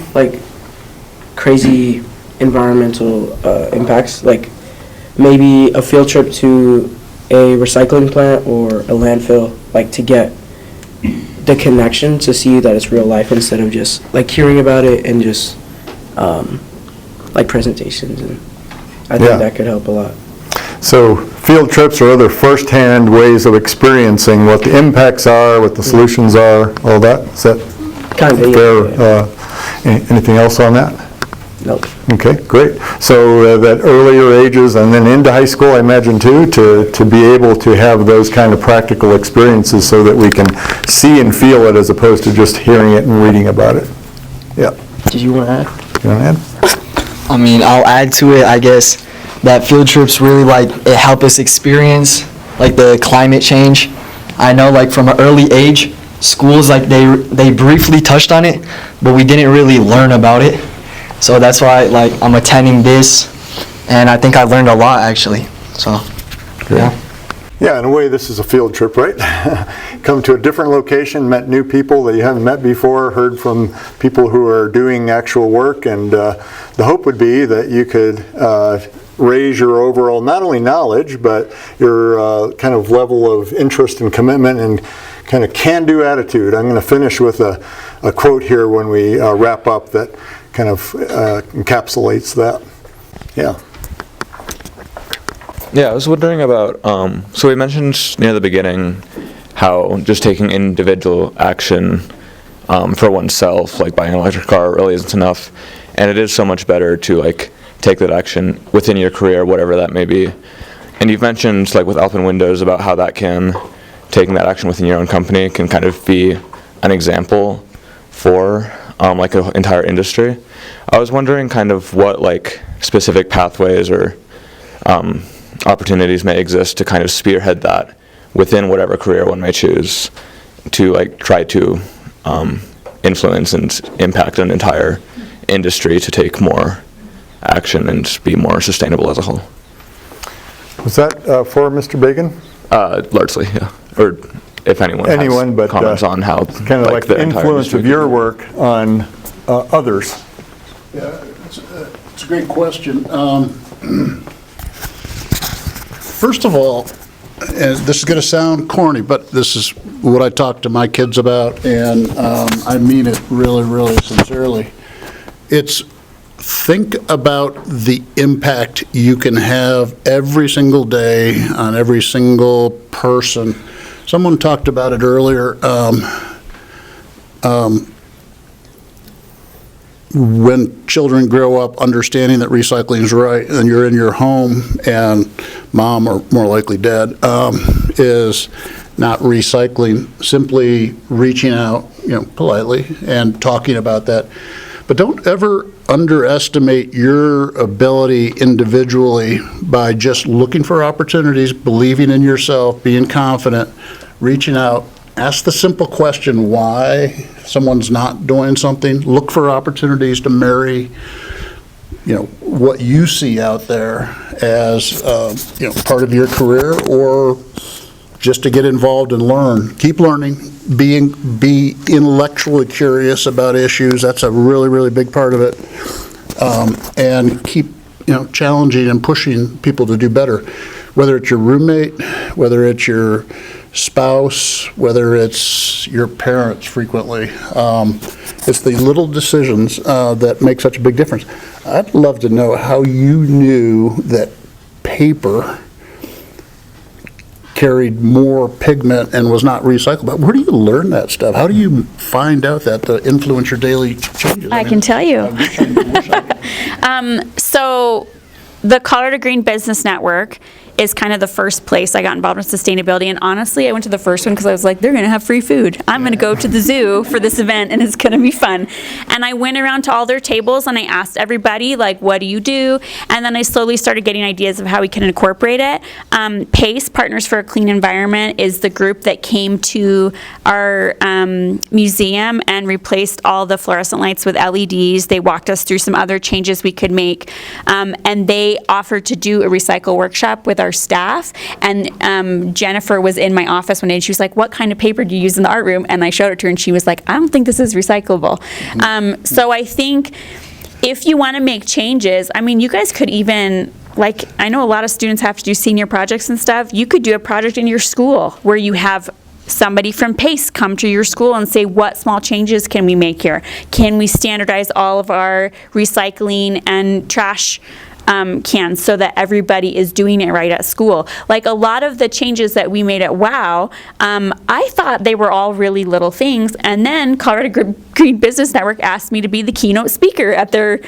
crazy environmental impacts, like maybe a field trip to a recycling plant or a landfill, to get the connection to see that it's real life instead of just hearing about it and just presentations, and I think that could help a lot. So field trips or other first-hand ways of experiencing what the impacts are, what the solutions are, all that. Is that kind of fair? Anything else on that? Nope. Okay, great. So that earlier ages and then into high school, I imagine too, to be able to have those kind of practical experiences so that we can see and feel it as opposed to just hearing it and reading about it. Yeah. Did you want to add? You want to add? I mean, I'll add to it, I guess, that field trips really it help us experience the climate change. I know from an early age, schools they briefly touched on it, but we didn't really learn about it. So that's why I'm attending this and I think I learned a lot actually. So, yeah. Yeah, in a way, this is a field trip, right? Come to a different location, met new people that you haven't met before, heard from people who are doing actual work, and the hope would be that you could raise your overall, not only knowledge, but your kind of level of interest and commitment and kind of can-do attitude. I'm going to finish with a quote here when we wrap up that kind of encapsulates that. Yeah. Yeah, I was wondering about, so we mentioned near the beginning how just taking individual action for oneself, like buying an electric car, really isn't enough. And it is so much better to like take that action within your career, whatever that may be. And you've mentioned like with Alpine Windows about how that can, taking that action within your own company can kind of be an example for like an entire industry. I was wondering kind of what like specific pathways or opportunities may exist to kind of spearhead that within whatever career one may choose to like try to influence and impact an entire industry to take more action and be more sustainable as a whole. Was that for Mr. Bagan? Largely, yeah. Or if anyone has comments on how kind of like the influence of your work on others. Yeah, it's a great question. First of all, and this is going to sound corny, but this is what I talk to my kids about, and I mean it really, really sincerely. It's think about the impact you can have every single day on every single person. Someone talked about it earlier. When children grow up understanding that recycling is right, and you're in your home, and mom, or more likely dad, is not recycling, simply reaching out, politely and talking about that. But don't ever underestimate your ability individually by just looking for opportunities, believing in yourself, being confident, reaching out. Ask the simple question, why someone's not doing something. Look for opportunities to marry, what you see out there as, part of your career, or just to get involved and learn. Keep learning, be intellectually curious about issues. That's a really, really big part of it. And keep, challenging and pushing people to do better. Whether it's your roommate, whether it's your spouse, whether it's your parents frequently. It's the little decisions that make such a big difference. I'd love to know how you knew that paper carried more pigment and was not recyclable. Where do you learn that stuff? How do you find out that to influence your daily changes? I can tell you. So the Colorado Green Business Network is kind of the first place I got involved in sustainability. And honestly, I went to the first one because I was like, they're going to have free food. I'm going to go to the zoo for this event and it's going to be fun. And I went around to all their tables and I asked everybody, like, what do you do? And then I slowly started getting ideas of how we can incorporate it. PACE, Partners for a Clean Environment, is the group that came to our museum and replaced all the fluorescent lights with LEDs. They walked us through some other changes we could make. And they offered to do a recycle workshop with our staff, and Jennifer was in my office one day and she was like, what kind of paper do you use in the art room? And I showed it to her and she was like, I don't think this is recyclable. So I think if you want to make changes, I mean, you guys could even, like, I know a lot of students have to do senior projects and stuff. You could do a project in your school where you have somebody from PACE come to your school and say, what small changes can we make here? Can we standardize all of our recycling and trash cans so that everybody is doing it right at school? Like a lot of the changes that we made at WOW, I thought they were all really little things, and then Colorado Green Business Network asked me to be the keynote speaker at their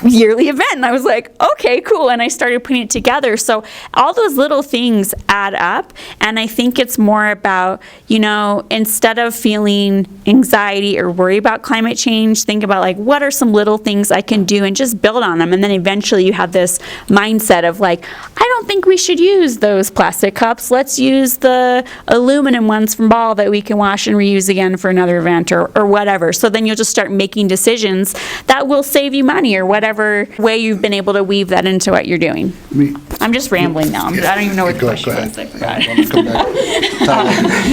yearly event, and I was like, okay, cool, and I started putting it together. So all those little things add up, and I think it's more about, instead of feeling anxiety or worry about climate change, think about like, what are some little things I can do and just build on them, and then eventually you have this mindset of like, I don't think we should use those plastic cups. Let's use the aluminum ones from Ball that we can wash and reuse again for another event or whatever. So then you'll just start making decisions that will save you money or whatever. whatever way you've been able to weave that into what you're doing. I'm just rambling now. I don't even know what the question was. I forgot.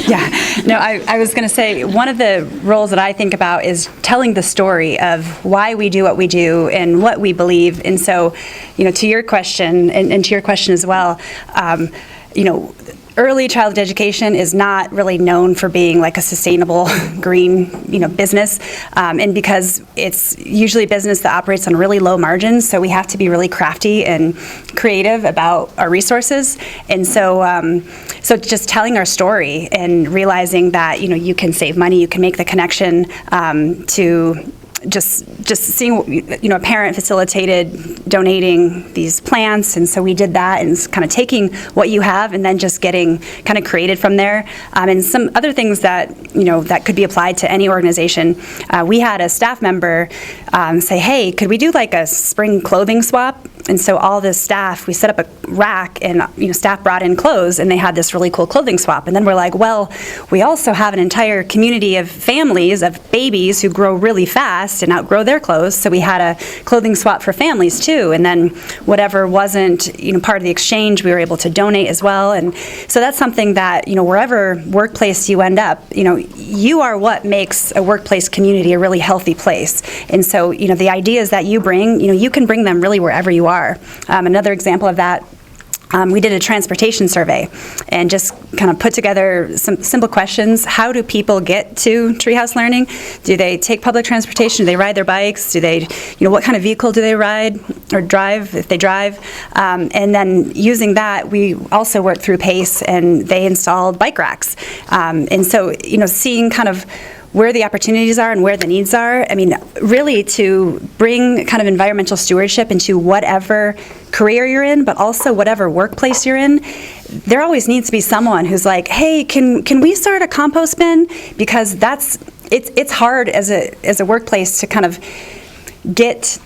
Yeah, no, I was going to say, one of the roles that I think about is telling the story of why we do what we do and what we believe. And so, to your question, and to your question as well, early childhood education is not really known for being like a sustainable green, business, and because it's usually a business that operates on really low margins, so we have to be really crafty and creative about our resources. And so, so just telling our story and realizing that you can save money, you can make the connection to just seeing, a parent facilitated donating these plants, and so we did that, and it's kind of taking what you have and then just getting kind of created from there. And some other things that, that could be applied to any organization. We had a staff member say, hey, could we do like a spring clothing swap? And so all the staff, we set up a rack, and staff brought in clothes, and they had this really cool clothing swap. And then we're like, well, we also have an entire community of families, of babies who grow really fast and outgrow their clothes. So we had a clothing swap for families too. And then whatever wasn't part of the exchange, we were able to donate as well. And so that's something that wherever workplace you end up, you are what makes a workplace community a really healthy place. And so the ideas that you bring, you can bring them really wherever you are. Another example of that, we did a transportation survey and just kind of put together some simple questions. How do people get to Treehouse Learning? Do they take public transportation? Do they ride their bikes? Do they, what kind of vehicle do they ride or drive, if they drive? And then using that, we also worked through PACE, and they installed bike racks. And so, seeing kind of where the opportunities are and where the needs are. I mean, really to bring kind of environmental stewardship into whatever career you're in, but also whatever workplace you're in. There always needs to be someone who's like, hey, can we start a compost bin? Because it's hard as a workplace to kind of get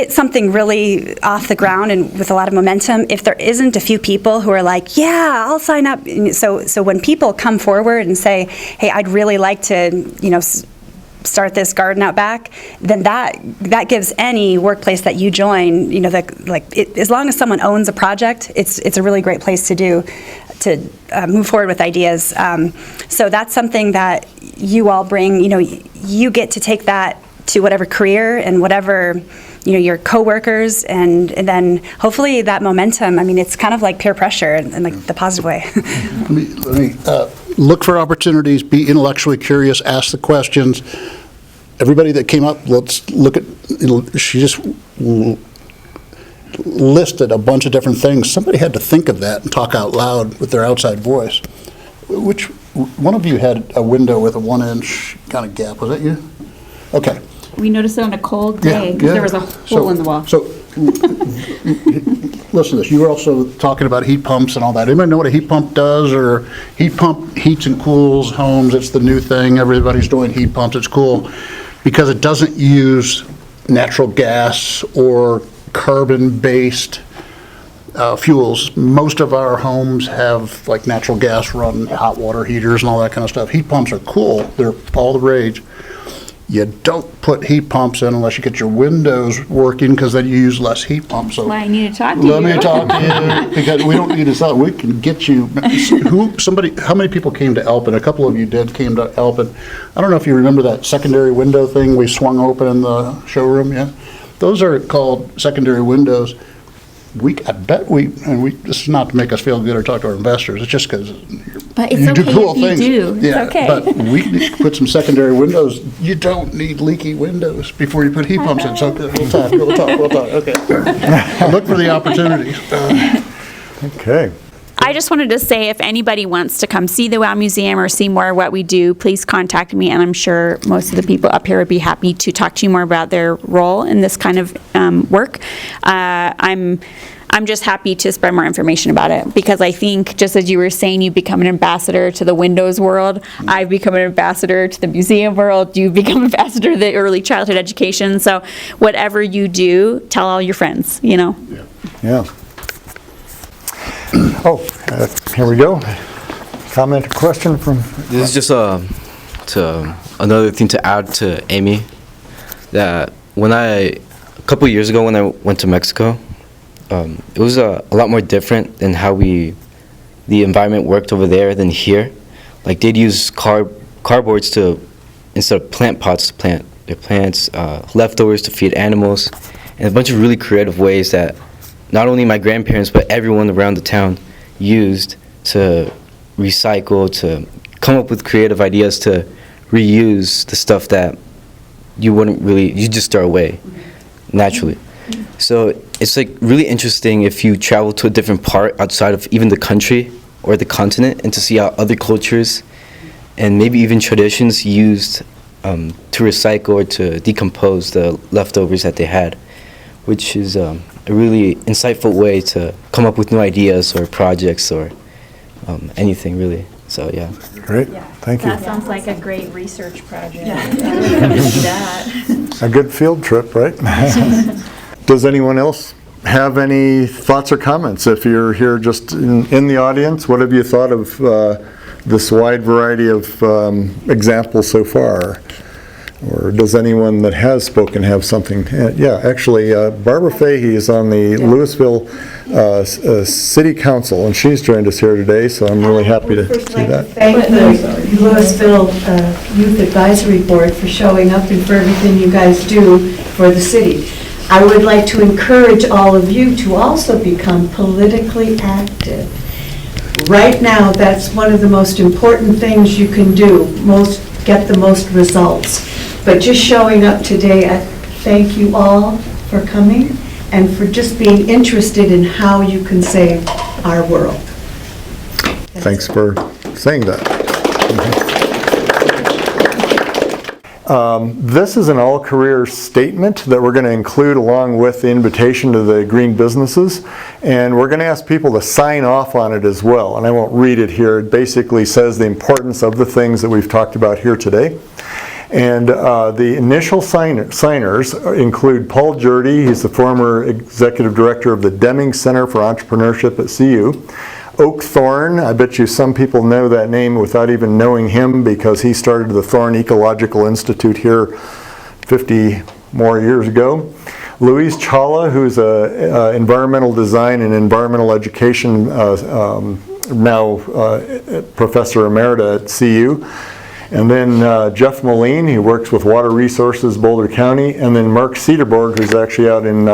something really off the ground and with a lot of momentum if there isn't a few people who are like, yeah, I'll sign up. So when people come forward and say, hey, I'd really like to, start this garden out back, then that gives any workplace that you join, as long as someone owns a project, it's a really great place to move forward with ideas. So that's something that you all bring. You get to take that to whatever career and whatever your coworkers, and then hopefully that momentum. I mean, it's kind of like peer pressure in like the positive way. Let me look for opportunities, be intellectually curious, ask the questions. Everybody that came up, let's look at, she just listed a bunch of different things. Somebody had to think of that and talk out loud with their outside voice. Which one of you had a window with a 1-inch kind of gap? Was that you? Okay. We noticed it on a cold day because there was a hole in the wall. So, listen to this. You were also talking about heat pumps and all that. Anybody know what a heat pump does? Or heat pump heats and cools homes. It's the new thing. Everybody's doing heat pumps. It's cool because it doesn't use natural gas or carbon-based fuels. Most of our homes have like natural gas run hot water heaters and all that kind of stuff. Heat pumps are cool. They're all the rage. You don't put heat pumps in unless you get your windows working, because then you use less heat pumps. So well, I need to talk to you. Let me talk to you, because we don't need to sell it. We can get you. How many people came to Elpin? A couple of you came to Elpin. I don't know if you remember that secondary window thing we swung open in the showroom. Yeah, those are called secondary windows. I bet this is not to make us feel good or talk to our investors. It's just because you do cool things. It's okay. But we put some secondary windows. You don't need leaky windows before you put heat pumps in. So we'll talk. Okay. Look for the opportunities. Okay. I just wanted to say, if anybody wants to come see the WOW Museum or see more of what we do, please contact me, and I'm sure most of the people up here would be happy to talk to you more about their role in this kind of work. I'm just happy to spread more information about it, because I think, just as you were saying, you become an ambassador to the Windows world. I've become an ambassador to the museum world. You've become an ambassador to the early childhood education. So whatever you do, tell all your friends, Yeah. Here we go. Comment or question from? This is just another thing to add to Amy, that when I couple years ago when I went to Mexico, it was a lot more different than how the environment worked over there than here. Like they'd use cardboards instead of plant pots to plant their plants, leftovers to feed animals, and a bunch of really creative ways that not only my grandparents but everyone around the town used to recycle, to come up with creative ideas to reuse the stuff that you just throw away naturally. So it's like really interesting if you travel to a different part outside of even the country or the continent, and to see how other cultures and maybe even traditions used to recycle or to decompose the leftovers that they had, which is a really insightful way to come up with new ideas or projects or anything really. So yeah. Great, thank you. That sounds like a great research project. I would love to see that. A good field trip, right? Does anyone else have any thoughts or comments? If you're here just in the audience, what have you thought of this wide variety of examples so far? Or does anyone that has spoken have something? Yeah, actually, Barbara Fahey is on the Louisville City Council, and she's joined us here today, so I'm really happy to see that. Thank the Louisville Youth Advisory Board for showing up and for everything you guys do for the city. I would like to encourage all of you to also become politically active. Right now, that's one of the most important things you can do, get the most results. But just showing up today, I thank you all for coming and for just being interested in how you can save our world. Thanks for saying that. This is an all-career statement that we're going to include along with the invitation to the green businesses, and we're going to ask people to sign off on it as well. And I won't read it here. It basically says the importance of the things that we've talked about here today. And the initial signers include Paul Jurdy. He's the former executive director of the Deming Center for Entrepreneurship at CU. Oak Thorne, I bet you some people know that name without even knowing him, because he started the Thorne Ecological Institute here 50 more years ago. Louise Chawla, who's a environmental design and environmental education now professor emerita at CU. And then Jeff Moline, who works with Water Resources, Boulder County, and then Mark Cederborg, who's actually out in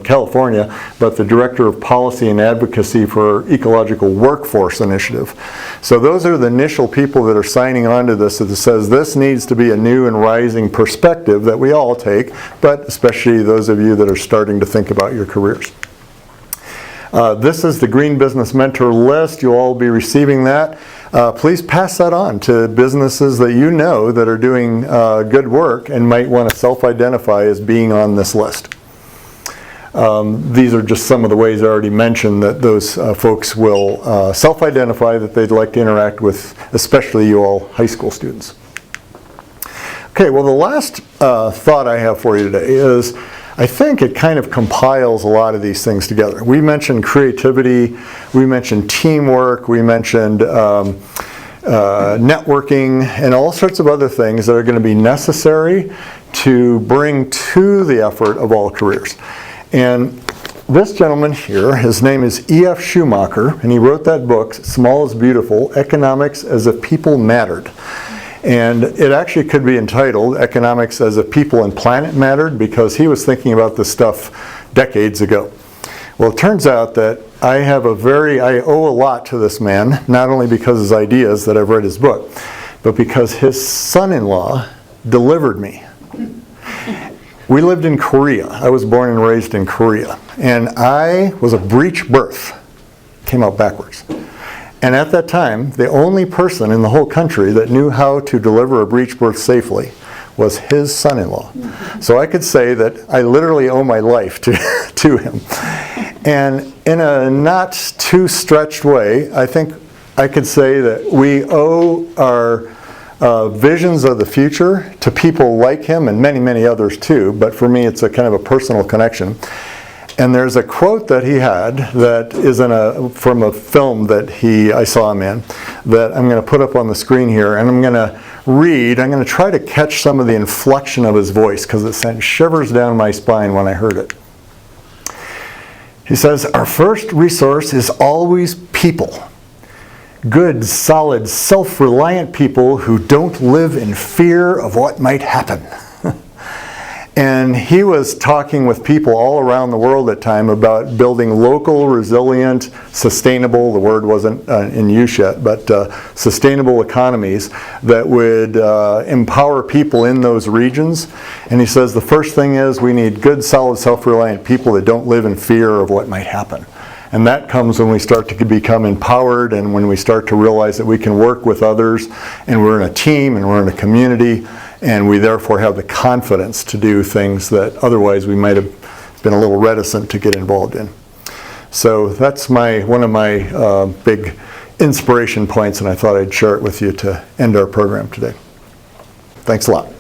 California, but the Director of Policy and Advocacy for Ecological Workforce Initiative. So those are the initial people that are signing on to this, that says this needs to be a new and rising perspective that we all take, but especially those of you that are starting to think about your careers. This is the Green Business Mentor list. You'll all be receiving that. Please pass that on to businesses that you know that are doing good work and might want to self-identify as being on this list. These are just some of the ways I already mentioned that those folks will self-identify that they'd like to interact with, especially you all high school students. Okay, well, the last thought I have for you today is, I think it kind of compiles a lot of these things together. We mentioned creativity, we mentioned teamwork, we mentioned networking, and all sorts of other things that are going to be necessary to bring to the effort of all careers. And this gentleman here, his name is E.F. Schumacher, and he wrote that book, Small is Beautiful, Economics as If People Mattered. And it actually could be entitled Economics as If People and Planet Mattered, because he was thinking about this stuff decades ago. Well, it turns out that I owe a lot to this man, not only because of his ideas that I've read his book, but because his son-in-law delivered me. We lived in Korea. I was born and raised in Korea. And I was a breech birth. Came out backwards. And at that time, the only person in the whole country that knew how to deliver a breech birth safely was his son-in-law. So I could say that I literally owe my life to him. And in a not too stretched way, I think I could say that we owe our visions of the future to people like him and many, many others too. But for me, it's a kind of a personal connection. And there's a quote that he had that is from a film that I saw him in, that I'm going to put up on the screen here, and I'm going to read. I'm going to try to catch some of the inflection of his voice because it sent shivers down my spine when I heard it. He says, our first resource is always people. Good, solid, self-reliant people who don't live in fear of what might happen. And he was talking with people all around the world at the time about building local, resilient, sustainable, the word wasn't in use yet, but sustainable economies that would empower people in those regions. And he says the first thing is we need good, solid, self-reliant people that don't live in fear of what might happen. And that comes when we start to become empowered and when we start to realize that we can work with others and we're in a team and we're in a community and we therefore have the confidence to do things that otherwise we might have been a little reticent to get involved in. So that's one of my big inspiration points, and I thought I'd share it with you to end our program today. Thanks a lot.